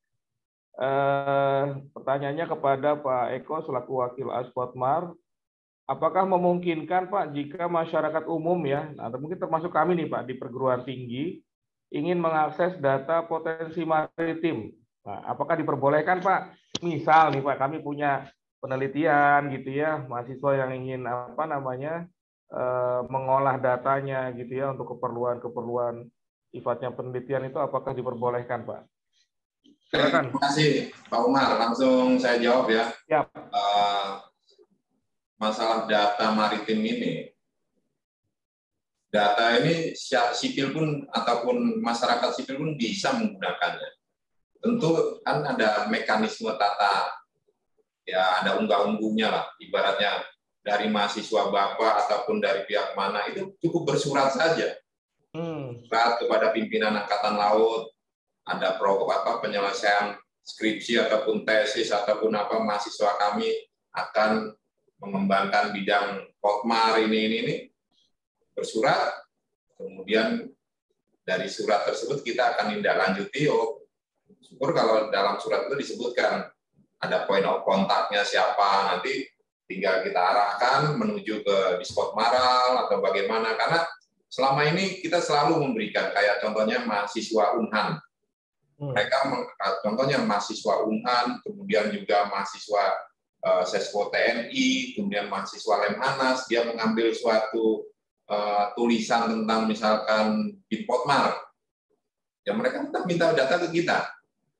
Pertanyaannya kepada Pak Eko selaku Wakil Aspotmar, apakah memungkinkan Pak jika masyarakat umum ya, atau mungkin termasuk kami nih Pak di perguruan tinggi, ingin mengakses data potensi maritim? Nah, apakah diperbolehkan Pak? Misal nih Pak, kami punya penelitian gitu ya, mahasiswa yang ingin mengolah datanya gitu ya untuk keperluan sifatnya penelitian itu apakah diperbolehkan Pak? Silakan. Terima kasih Pak Umar, langsung saya jawab ya. Siap. Masalah data maritim ini, data ini sipil pun ataupun masyarakat sipil pun bisa menggunakannya. Tentu kan ada mekanisme tata, ya ada unggah-ungguhnya lah, ibaratnya dari mahasiswa Bapak ataupun dari pihak mana itu cukup bersurat saja. Surat kepada pimpinan Angkatan Laut, ada penyelesaian skripsi ataupun tesis ataupun mahasiswa kami akan mengembangkan bidang Potmar ini bersurat, kemudian dari surat tersebut kita akan tindak-lanjuti. Syukur kalau dalam surat itu disebutkan ada point of kontaknya siapa, nanti tinggal kita arahkan menuju ke Dispot Maral atau bagaimana, karena selama ini kita selalu memberikan kayak contohnya mahasiswa Unhan. Mereka contohnya mahasiswa Unhan, kemudian juga mahasiswa Sesko TNI, kemudian mahasiswa Lemhanas, dia mengambil suatu tulisan tentang misalkan Binpotmar, ya mereka tetap minta data ke kita.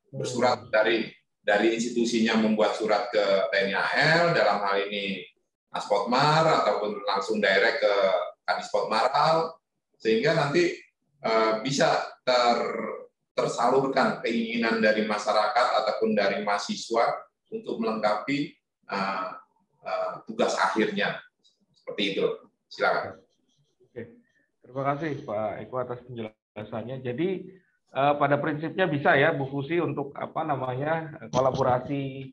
Bersurat dari institusinya membuat surat ke TNI AL, dalam hal ini Aspotmar, ataupun langsung direct ke Kadispotmaral, sehingga nanti bisa tersalurkan keinginan dari masyarakat ataupun dari mahasiswa untuk melengkapi tugas akhirnya. Seperti itu. Silakan. Oke. Terima kasih Pak Eko atas penjelasannya. Jadi pada prinsipnya bisa ya Bu Fusi untuk kolaborasi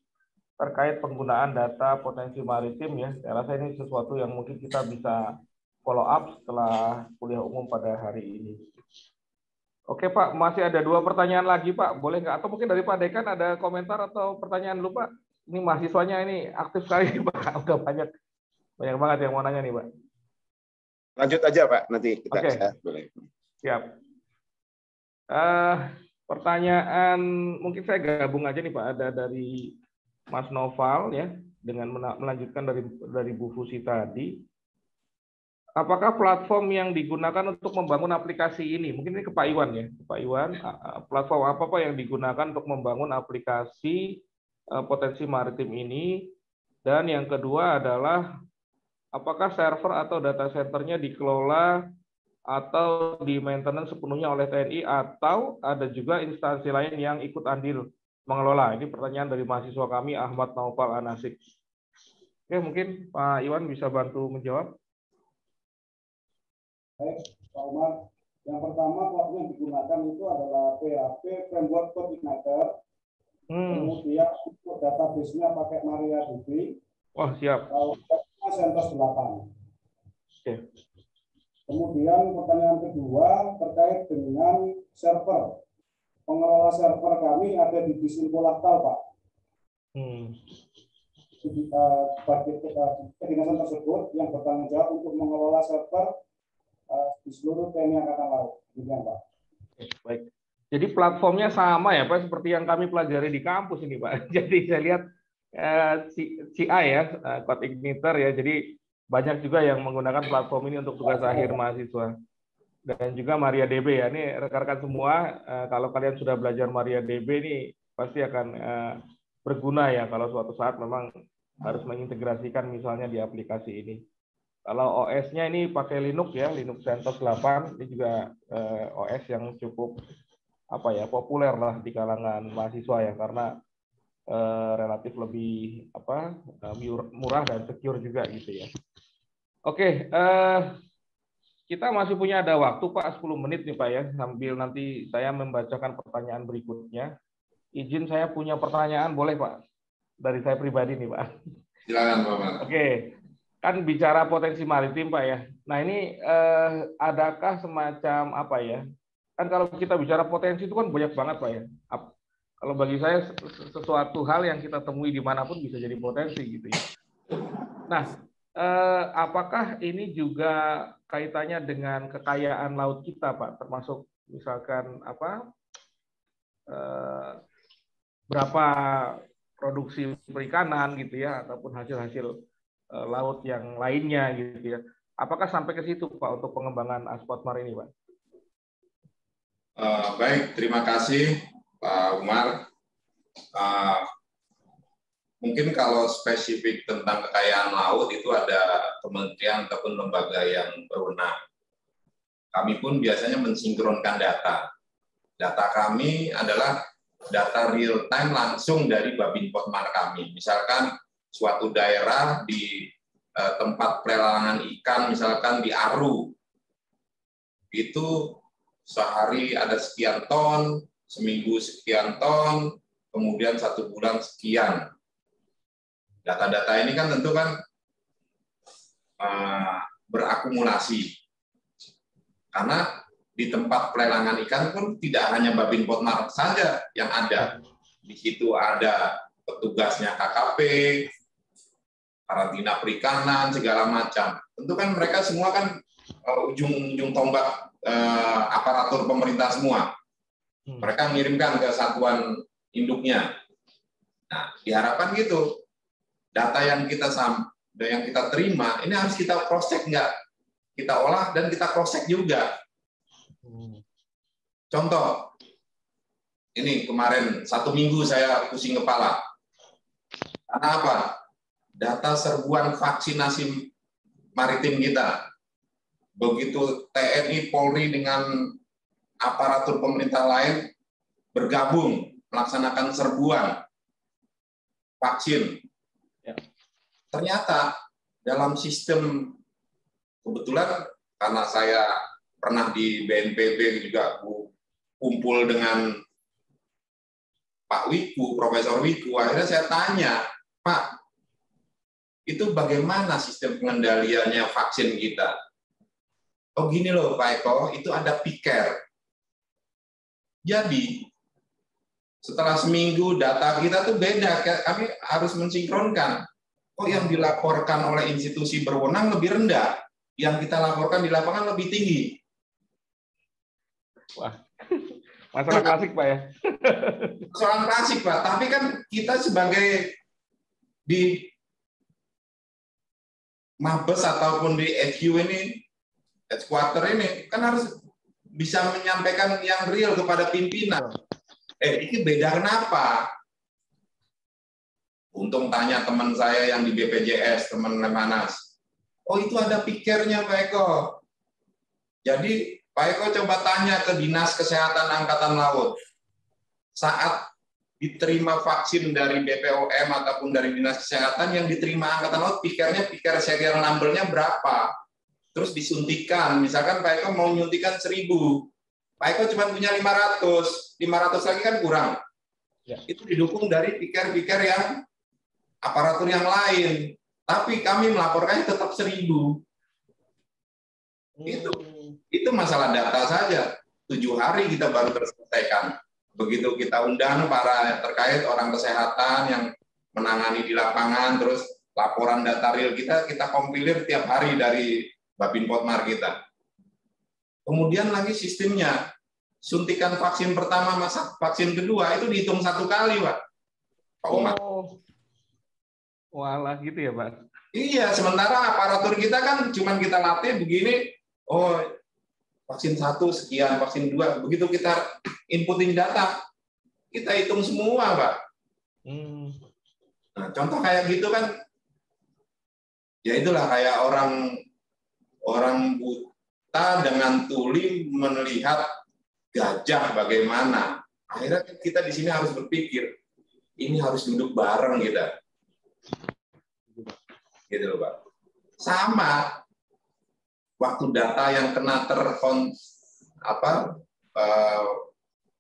terkait penggunaan data potensi maritim ya. Saya rasa ini sesuatu yang mungkin kita bisa follow up setelah kuliah umum pada hari ini. Oke Pak, masih ada 2 pertanyaan lagi Pak, boleh nggak? Atau mungkin dari Pak Dekan ada komentar atau pertanyaan dulu Pak? Ini mahasiswanya ini aktif sekali Pak, udah banyak banget yang mau nanya nih Pak. Lanjut aja Pak, nanti kita boleh. Siap. Pertanyaan mungkin saya gabung aja nih Pak, ada dari Mas Noval ya, dengan melanjutkan dari Bu Fusi tadi. Apakah platform yang digunakan untuk membangun aplikasi ini, mungkin ini ke Pak Iwan ya, Pak Iwan, platform apa Pak yang digunakan untuk membangun aplikasi potensi maritim ini? Dan yang kedua adalah apakah server atau data centernya dikelola atau di maintenance sepenuhnya oleh TNI atau ada juga instansi lain yang ikut andil mengelola? Ini pertanyaan dari mahasiswa kami Ahmad Naufal Anasik. Oke, mungkin Pak Iwan bisa bantu menjawab. Baik, Pak Umar. Yang pertama platform yang digunakan itu adalah PHP Framework Coordinator. Kemudian untuk database-nya pakai MariaDB. Wah, siap. CentOS 8. Oke. Kemudian pertanyaan kedua terkait dengan server. Pengelola server kami ada di Disinfo-Laktal, Pak. Kedinasan tersebut yang bertanggung jawab untuk mengelola server di seluruh TNI Angkatan Laut. Demikian, Pak. Baik. Jadi platformnya sama ya Pak, seperti yang kami pelajari di kampus ini Pak. Jadi saya lihat CI ya, Code Igniter ya. Jadi banyak juga yang menggunakan platform ini untuk tugas akhir mahasiswa. Dan juga MariaDB ya. Ini rekan-rekan semua, kalau kalian sudah belajar MariaDB ini pasti akan berguna ya kalau suatu saat memang harus mengintegrasikan misalnya di aplikasi ini. Kalau OS-nya ini pakai Linux ya, Linux CentOS 8, ini juga OS yang cukup populer lah di kalangan mahasiswa ya, karena relatif lebih murah dan secure juga gitu ya. Oke, kita masih punya ada waktu Pak 10 menit nih Pak ya, sambil nanti saya membacakan pertanyaan berikutnya. Izin saya punya pertanyaan, boleh Pak? Dari saya pribadi nih Pak. Silakan Bapak. Oke. Kan bicara potensi maritim Pak ya. Nah ini adakah semacam apa ya? Kan kalau kita bicara potensi itu kan banyak banget Pak ya. Kalau bagi saya sesuatu hal yang kita temui dimanapun bisa jadi potensi gitu ya. Nah, apakah ini juga kaitannya dengan kekayaan laut kita Pak? Termasuk misalkan berapa produksi perikanan gitu ya, ataupun hasil-hasil laut yang lainnya gitu ya. Apakah sampai ke situ Pak untuk pengembangan Aspotmar ini Pak? Baik, terima kasih Pak Umar. Mungkin kalau spesifik tentang kekayaan laut itu ada kementerian ataupun lembaga yang berwenang. Kami pun biasanya mensinkronkan data. Data kami adalah data real time langsung dari Babinpotmar kami. Misalkan suatu daerah di tempat pelelangan ikan, misalkan di Aru, itu sehari ada sekian ton, seminggu sekian ton, kemudian 1 bulan sekian. Data-data ini kan tentu kan berakumulasi. Karena di tempat pelelangan ikan pun tidak hanya Babinpotmar saja yang ada. Di situ ada petugasnya KKP, karantina perikanan, segala macam. Tentu kan mereka semua kan ujung tombak aparatur pemerintah semua. Mereka mengirimkan ke satuan induknya. Nah, diharapkan gitu. Data yang kita terima ini harus kita cross check nggak kita olah dan kita cross-check juga. Contoh, ini kemarin 1 minggu saya pusing kepala. Karena apa? Data serbuan vaksinasi maritim kita. Begitu TNI, Polri dengan aparatur pemerintah lain bergabung melaksanakan serbuan vaksin. Ya. Ternyata dalam sistem, kebetulan karena saya pernah di BNPB juga kumpul dengan Pak Wiku, Profesor Wiku, akhirnya saya tanya, Pak, itu bagaimana sistem pengendaliannya vaksin kita? Oh gini loh Pak Eko, itu ada piker. Jadi setelah seminggu data kita tuh beda, kami harus mensinkronkan. Oh yang dilaporkan oleh institusi berwenang lebih rendah, yang kita laporkan di lapangan lebih tinggi. Wah, masalah klasik Pak ya. Persoalan klasik Pak, tapi kan kita sebagai di Mabes ataupun di HQ ini, headquarter ini, kan harus bisa menyampaikan yang real kepada pimpinan. Ini beda kenapa? Untung tanya teman saya yang di BPJS, teman Lemanas. Oh itu ada pikernya Pak Eko. Jadi Pak Eko coba tanya ke Dinas Kesehatan Angkatan Laut. Saat diterima vaksin dari BPOM ataupun dari Dinas Kesehatan, yang diterima Angkatan Laut, piker serial number-nya berapa? Terus disuntikan, misalkan Pak Eko mau nyuntikan 1000. Pak Eko cuma punya 500 lagi kan kurang. Ya. Itu didukung dari piker-piker yang aparatur yang lain. Tapi kami melaporkannya tetap 1000. Itu masalah data saja. 7 hari kita baru terselesaikan. Begitu kita undang para terkait orang kesehatan yang menangani di lapangan, terus laporan data real kita kompilir tiap hari dari Babin Potmar kita. Kemudian lagi sistemnya, suntikan vaksin pertama, masa vaksin kedua itu dihitung 1 kali, Pak. Pak Umar. Walah gitu ya, Pak. Iya, sementara aparatur kita kan cuma kita latih begini, oh vaksin 1 sekian, vaksin 2, begitu kita inputin data, kita hitung semua, Pak. Nah, contoh kayak gitu kan, ya itulah kayak orang buta dengan tuli melihat gajah bagaimana. Akhirnya kita di sini harus berpikir, ini harus duduk bareng kita. Gitu loh, Pak. Sama waktu data yang kena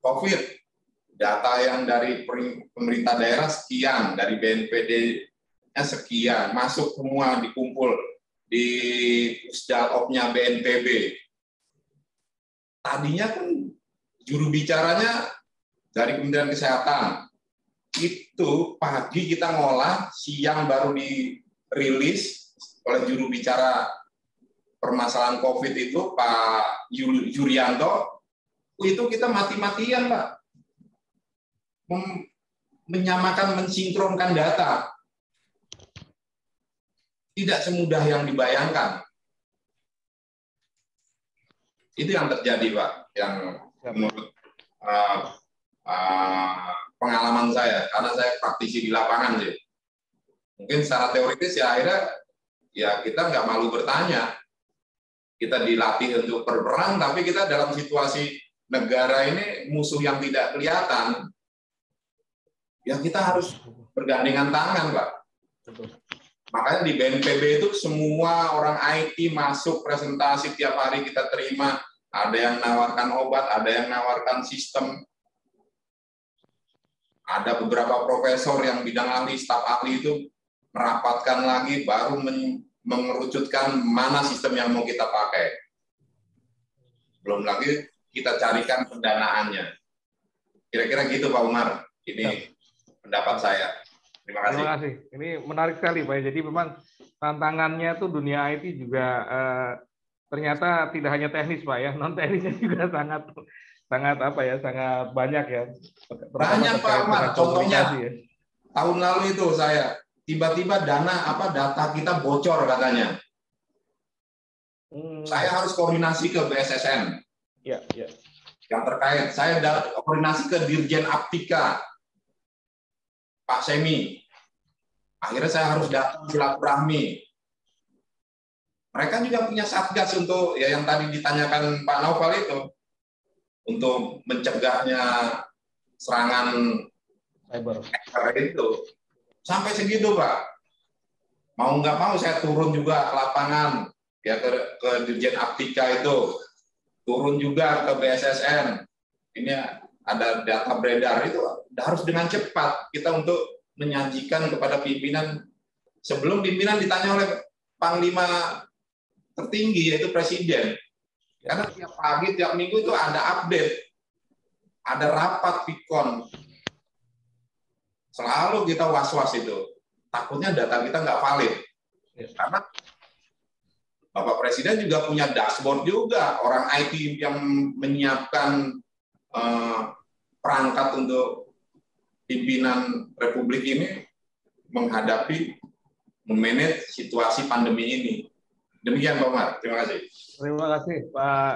COVID, data yang dari pemerintah daerah sekian, dari BNPD-nya sekian, masuk semua dikumpul di Pusdalopnya BNPB. Tadinya kan juru bicaranya dari Kementerian Kesehatan. Itu pagi kita ngolah, siang baru dirilis oleh juru bicara permasalahan COVID itu, Pak Yuryanto. Itu kita mati-matian, Pak. Menyamakan, mensinkronkan data. Tidak semudah yang dibayangkan. Itu yang terjadi, Pak, yang menurut pengalaman saya, karena saya praktisi di lapangan sih. Mungkin secara teoritis ya akhirnya ya kita nggak malu bertanya. Kita dilatih untuk berperang, tapi kita dalam situasi negara ini musuh yang tidak kelihatan. Ya kita harus bergandengan tangan, Pak. Makanya di BNPB itu semua orang IT masuk presentasi tiap hari kita terima. Ada yang menawarkan obat, ada yang menawarkan sistem. Ada beberapa profesor yang bidang ahli, staf ahli itu merapatkan lagi, baru mengerucutkan mana sistem yang mau kita pakai. Belum lagi kita carikan pendanaannya. Kira-kira gitu, Pak Umar. Ini pendapat saya. Terima kasih. Terima kasih. Ini menarik sekali, Pak. Jadi memang tantangannya tuh dunia IT juga ternyata tidak hanya teknis, Pak ya. Non teknisnya juga sangat banyak ya. Banyak, Pak Umar. Contohnya ya. Tahun lalu itu saya tiba-tiba data kita bocor katanya. Saya harus koordinasi ke BSSN. Ya, ya. Yang terkait, saya koordinasi ke Dirjen Aptika, Pak Semi. Akhirnya saya harus datang silaturahmi. Mereka juga punya satgas untuk ya yang tadi ditanyakan Pak Naufal itu, untuk mencegahnya serangan cyber itu. Sampai segitu, Pak. Mau nggak mau saya turun juga ke lapangan, ya ke Dirjen Aptika itu, turun juga ke BSSN. Ini ada data beredar itu harus dengan cepat kita untuk menyajikan kepada pimpinan sebelum pimpinan ditanya oleh Panglima tertinggi yaitu Presiden. Karena tiap pagi, tiap minggu itu ada update, ada rapat Pikon. Selalu kita was-was itu. Takutnya data kita nggak valid. Karena Bapak Presiden juga punya dashboard juga. Orang IT yang menyiapkan perangkat untuk pimpinan Republik ini menghadapi, memanage situasi pandemi ini. Demikian Pak Umar, terima kasih. Terima kasih Pak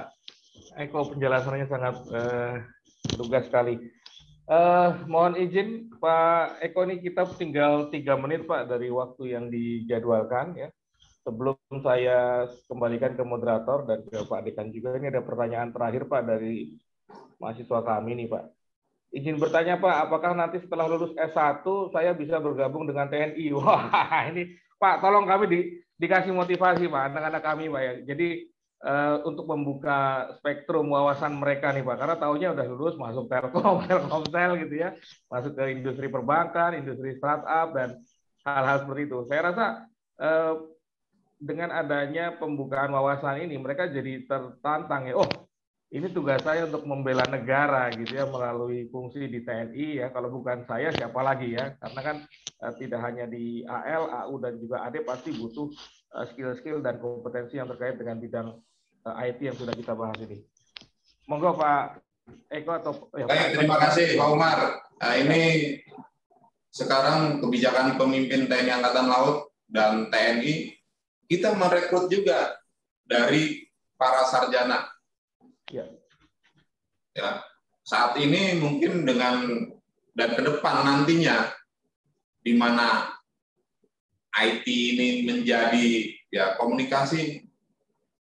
Eko, penjelasannya sangat lugas sekali. Mohon izin Pak Eko, ini kita tinggal 3 menit Pak dari waktu yang dijadwalkan ya. Sebelum saya kembalikan ke moderator dan ke Pak Dekan juga, ini ada pertanyaan terakhir Pak dari mahasiswa kami nih Pak. Izin bertanya Pak, apakah nanti setelah lulus S1 saya bisa bergabung dengan TNI? Wah ini Pak, tolong kami dikasih motivasi Pak, anak-anak kami Pak ya. Jadi untuk membuka spektrum wawasan mereka nih Pak, karena tahunya udah lulus masuk Telkom, Telkomsel gitu ya, masuk ke industri perbankan, industri startup dan hal-hal seperti itu. Saya rasa dengan adanya pembukaan wawasan ini mereka jadi tertantang ya. Oh, ini tugas saya untuk membela negara gitu ya melalui fungsi di TNI ya. Kalau bukan saya siapa lagi ya? Karena kan tidak hanya di AL, AU dan juga AD pasti butuh skill-skill dan kompetensi yang terkait dengan bidang IT yang sudah kita bahas ini. Monggo Pak Eko atau Baik, terima kasih Pak Umar. Nah, ini sekarang kebijakan pemimpin TNI Angkatan Laut dan TNI, kita merekrut juga dari para sarjana. Ya, saat ini mungkin dengan dan ke depan nantinya di mana IT ini menjadi ya komunikasi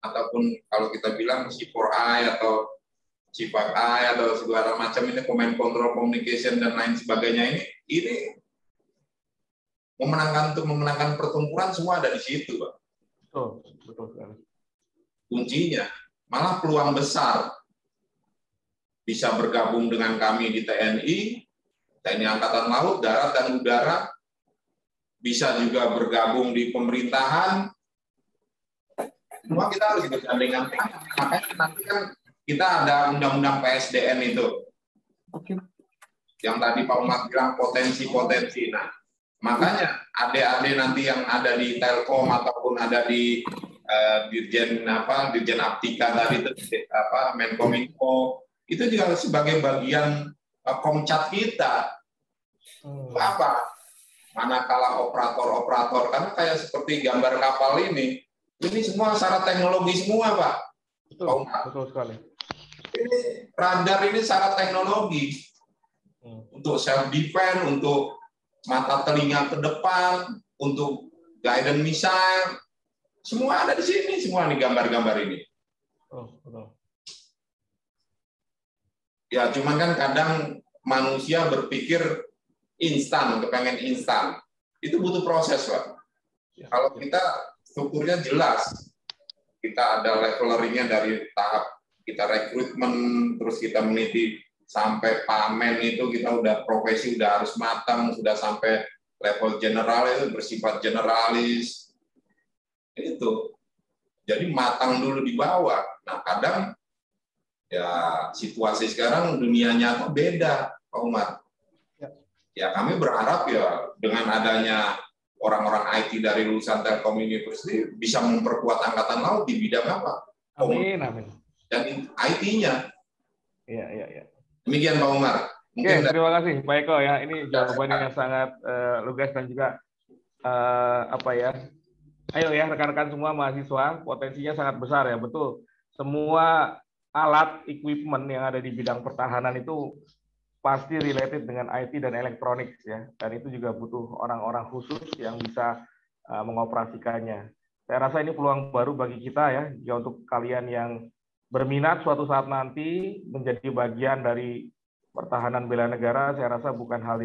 ataupun kalau kita bilang C4I atau C5I atau segala macam ini command control communication dan lain sebagainya ini memenangkan pertempuran semua ada di situ, Pak. Betul sekali. Kuncinya malah peluang besar bisa bergabung dengan kami di TNI Angkatan Laut, Darat dan Udara, bisa juga bergabung di pemerintahan. Semua kita harus bergandengan tangan. Makanya nanti kan kita ada undang-undang PSDN itu. Yang tadi Pak Umar bilang potensi-potensi. Nah, makanya adik-adik nanti yang ada di Telkom ataupun ada di Dirjen Aptika tadi itu Menkominfo itu juga sebagai bagian komcat kita. Apa? Manakala operator-operator, karena kayak seperti gambar kapal ini semua syarat teknologi semua, Pak. Betul sekali. Ini radar ini syarat teknologi untuk self defense, untuk mata telinga ke depan, untuk guidance missile, semua ada di sini, semua nih gambar-gambar ini. Betul. Ya, cuman kan kadang manusia berpikir instan, kepengen instan. Itu butuh proses, Pak. Kalau kita strukturnya jelas, kita ada levelernya dari tahap kita rekrutmen, terus kita meneliti sampai pamen itu kita udah profesi udah harus matang, sudah sampai level general itu bersifat generalis. Itu. Jadi matang dulu di bawah. Nah, kadang ya situasi sekarang dunia nyata beda, Pak Umar. Ya kami berharap ya dengan adanya orang-orang IT dari lulusan Telkom University bisa memperkuat Angkatan Laut di bidang apa? Amin. Dan IT-nya. Iya. Demikian Pak Umar. Oke, terima kasih Pak Eko ya. Ini jawaban yang sangat lugas dan juga Ayo ya rekan-rekan semua mahasiswa, potensinya sangat besar ya, betul. Semua alat, equipment yang ada di bidang pertahanan itu pasti related dengan IT dan elektronik ya. Dan itu juga butuh orang-orang khusus yang bisa mengoperasikannya. Saya rasa ini peluang baru bagi kita ya, untuk kalian yang berminat suatu saat nanti menjadi bagian dari pertahanan bela negara. Saya rasa bukan hal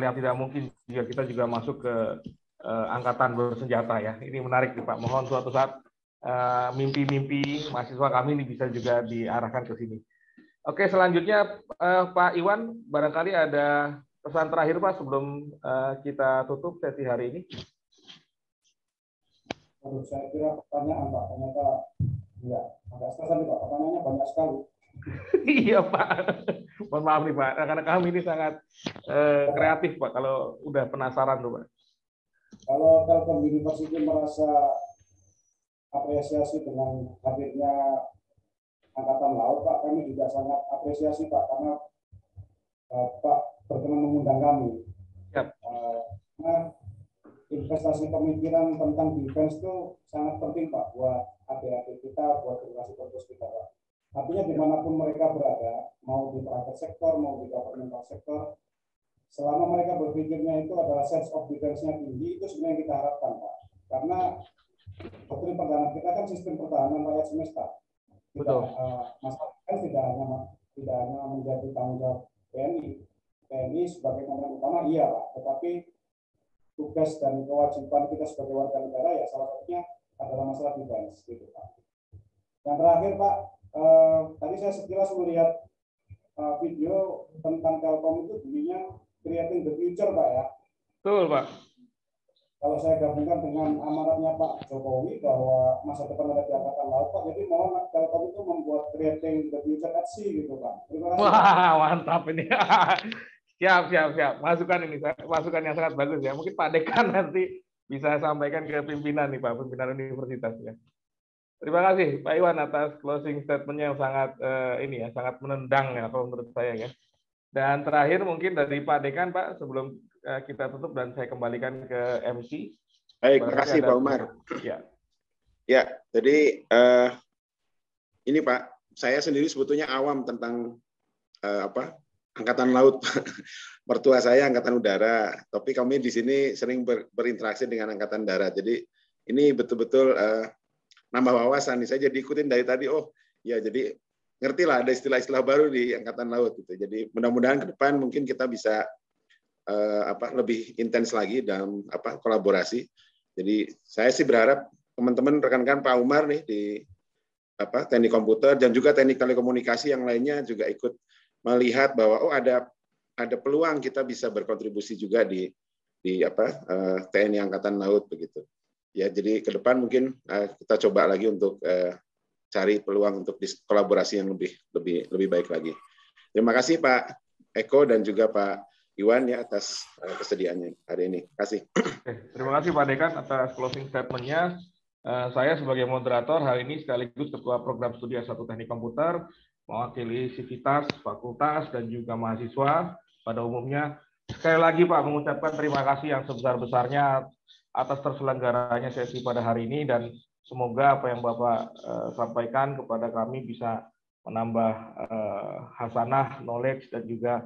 yang tidak mungkin jika kita juga masuk ke angkatan bersenjata ya. Ini menarik nih Pak. Mohon suatu saat mimpi-mimpi mahasiswa kami ini bisa juga diarahkan ke sini. Oke, selanjutnya Pak Iwan, barangkali ada pesan terakhir Pak sebelum kita tutup sesi hari ini. Saya kira pertanyaan Pak, ternyata ya agak stresan Pak, pertanyaannya banyak sekali. Iya Pak, mohon maaf nih Pak, karena kami ini sangat kreatif Pak kalau udah penasaran tuh Pak. Kalau Telkom University merasa apresiasi dengan hadirnya Angkatan Laut, Pak, kami juga sangat apresiasi Pak, karena Pak berkenan mengundang kami. Yep. Nah, investasi pemikiran tentang defense itu sangat penting Pak buat adik-adik kita, buat generasi penerus kita Pak. Artinya dimanapun mereka berada, mau di private sector, mau di governmental sector, selama mereka berpikirnya itu adalah sense of defense-nya tinggi, itu sebenarnya yang kita harapkan Pak. Karena doktrin pertahanan kita kan sistem pertahanan rakyat semesta. Masalah tidak hanya menjadi tanggung jawab TNI sebagai komponen utama iya Pak, tetapi tugas dan kewajiban kita sebagai warga negara ya salah satunya adalah masalah defense gitu Pak. Yang terakhir Pak, tadi saya sekilas melihat video tentang Telkom itu bunyinya creating the future Pak ya. Betul Pak. Kalau saya gabungkan dengan amanatnya Pak Jokowi bahwa masa depan ada di Angkatan Laut Pak, jadi mohon Telkom itu membuat creating the future at sea gitu Pak. Terima kasih. Wah mantap ini. Siap. Masukan yang sangat bagus ya. Mungkin Pak Dekan nanti bisa sampaikan ke pimpinan nih Pak, pimpinan universitas ya. Terima kasih Pak Iwan atas closing statement-nya yang sangat sangat menendang ya kalau menurut saya ya. Dan terakhir mungkin dari Pak Dekan Pak sebelum kita tutup dan saya kembalikan ke MC. Baik, terima kasih Pak Umar. Ya, jadi ini Pak, saya sendiri sebetulnya awam tentang Angkatan Laut. Mertua saya Angkatan Udara, tapi kami di sini sering berinteraksi dengan Angkatan Darat. Jadi ini betul-betul nambah wawasan. Saya jadi ikutin dari tadi. Oh, ya jadi ngerti lah ada istilah-istilah baru di Angkatan Laut. Gitu. Jadi mudah-mudahan ke depan mungkin kita bisa lebih intens lagi dalam kolaborasi. Jadi saya sih berharap teman-teman rekan-rekan Pak Umar nih di teknik komputer dan juga teknik telekomunikasi yang lainnya juga ikut melihat bahwa ada peluang kita bisa berkontribusi juga di TNI Angkatan Laut begitu. Ya jadi ke depan mungkin kita coba lagi untuk cari peluang untuk kolaborasi yang lebih baik lagi. Terima kasih Pak Eko dan juga Pak Iwan ya atas kesediaannya hari ini. Terima kasih. Terima kasih Pak Dekan atas closing statement-nya. Saya sebagai moderator hari ini sekaligus Ketua Program Studi S1 Teknik Komputer, mewakili sivitas, fakultas, dan juga mahasiswa pada umumnya. Sekali lagi Pak mengucapkan terima kasih yang sebesar-besarnya atas terselenggaranya sesi pada hari ini dan semoga apa yang Bapak sampaikan kepada kami bisa menambah hasanah, knowledge, dan juga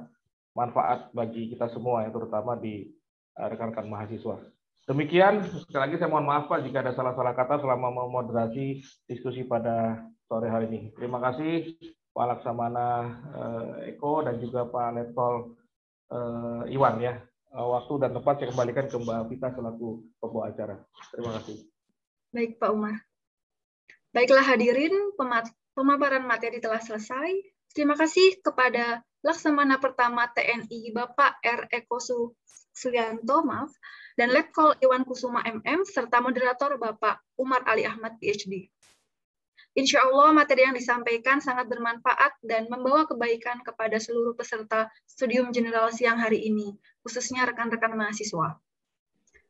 manfaat bagi kita semua, ya, terutama di rekan-rekan mahasiswa. Demikian, sekali lagi saya mohon maaf Pak jika ada salah-salah kata selama memoderasi diskusi pada sore hari ini. Terima kasih Pak Laksamana Eko dan juga Pak Letkol Iwan ya. Waktu dan tempat saya kembalikan ke Mbak Vita selaku pembawa acara. Terima kasih. Baik Pak Umar. Baiklah hadirin, pemaparan materi telah selesai. Terima kasih kepada Laksamana Pertama TNI Bapak R. Eko Sulianto, dan Letkol Iwan Kusuma MM, serta moderator Bapak Umar Ali Ahmad, PhD. Insya Allah materi yang disampaikan sangat bermanfaat dan membawa kebaikan kepada seluruh peserta studium general siang hari ini, khususnya rekan-rekan mahasiswa.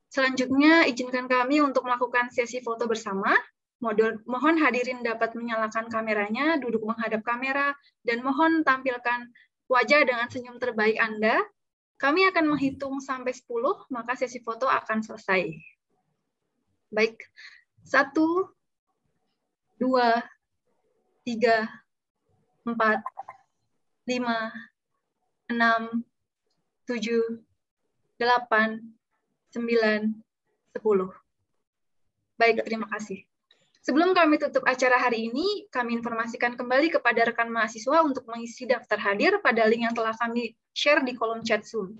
Selanjutnya, izinkan kami untuk melakukan sesi foto bersama. Mohon hadirin dapat menyalakan kameranya, duduk menghadap kamera, dan mohon tampilkan wajah dengan senyum terbaik Anda. Kami akan menghitung sampai 10, maka sesi foto akan selesai. Baik. 1, 2, 3, 4, 5, 6, 7, 8, 9, 10. Baik, terima kasih. Sebelum kami tutup acara hari ini, kami informasikan kembali kepada rekan mahasiswa untuk mengisi daftar hadir pada link yang telah kami share di kolom chat Zoom.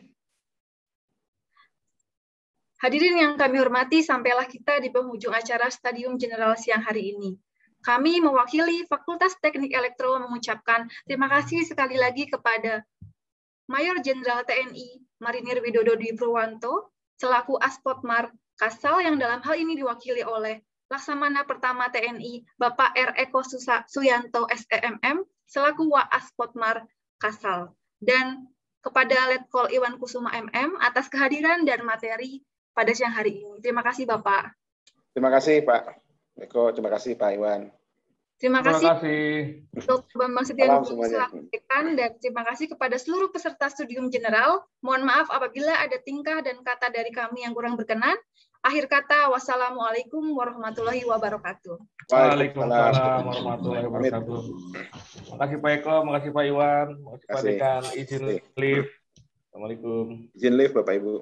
Hadirin yang kami hormati, sampailah kita di penghujung acara Stadium General siang hari ini. Kami mewakili Fakultas Teknik Elektro mengucapkan terima kasih sekali lagi kepada Mayor Jenderal TNI Marinir Widodo Dwi Purwanto selaku Aspotmar Kasal yang dalam hal ini diwakili oleh Laksamana Pertama TNI Bapak R. Eko Suyanto SEMM selaku Wa-Aspotmar Kasal, dan kepada Letkol Iwan Kusuma MM atas kehadiran dan materi pada siang hari ini. Terima kasih Bapak. Terima kasih Pak Eko, terima kasih Pak Iwan. Terima kasih Dr. Bambang Setianugroho selaku dekan, dan terima kasih kepada seluruh peserta Studium General. Mohon maaf apabila ada tingkah dan kata dari kami yang kurang berkenan. Akhir kata, wassalamualaikum warahmatullahi wabarakatuh. Waalaikumsalam warahmatullahi wabarakatuh. Terima kasih Pak Eko, terima kasih Pak Iwan, terima kasih Pak Dekan. Izin live. Assalamualaikum. Izin live Bapak Ibu.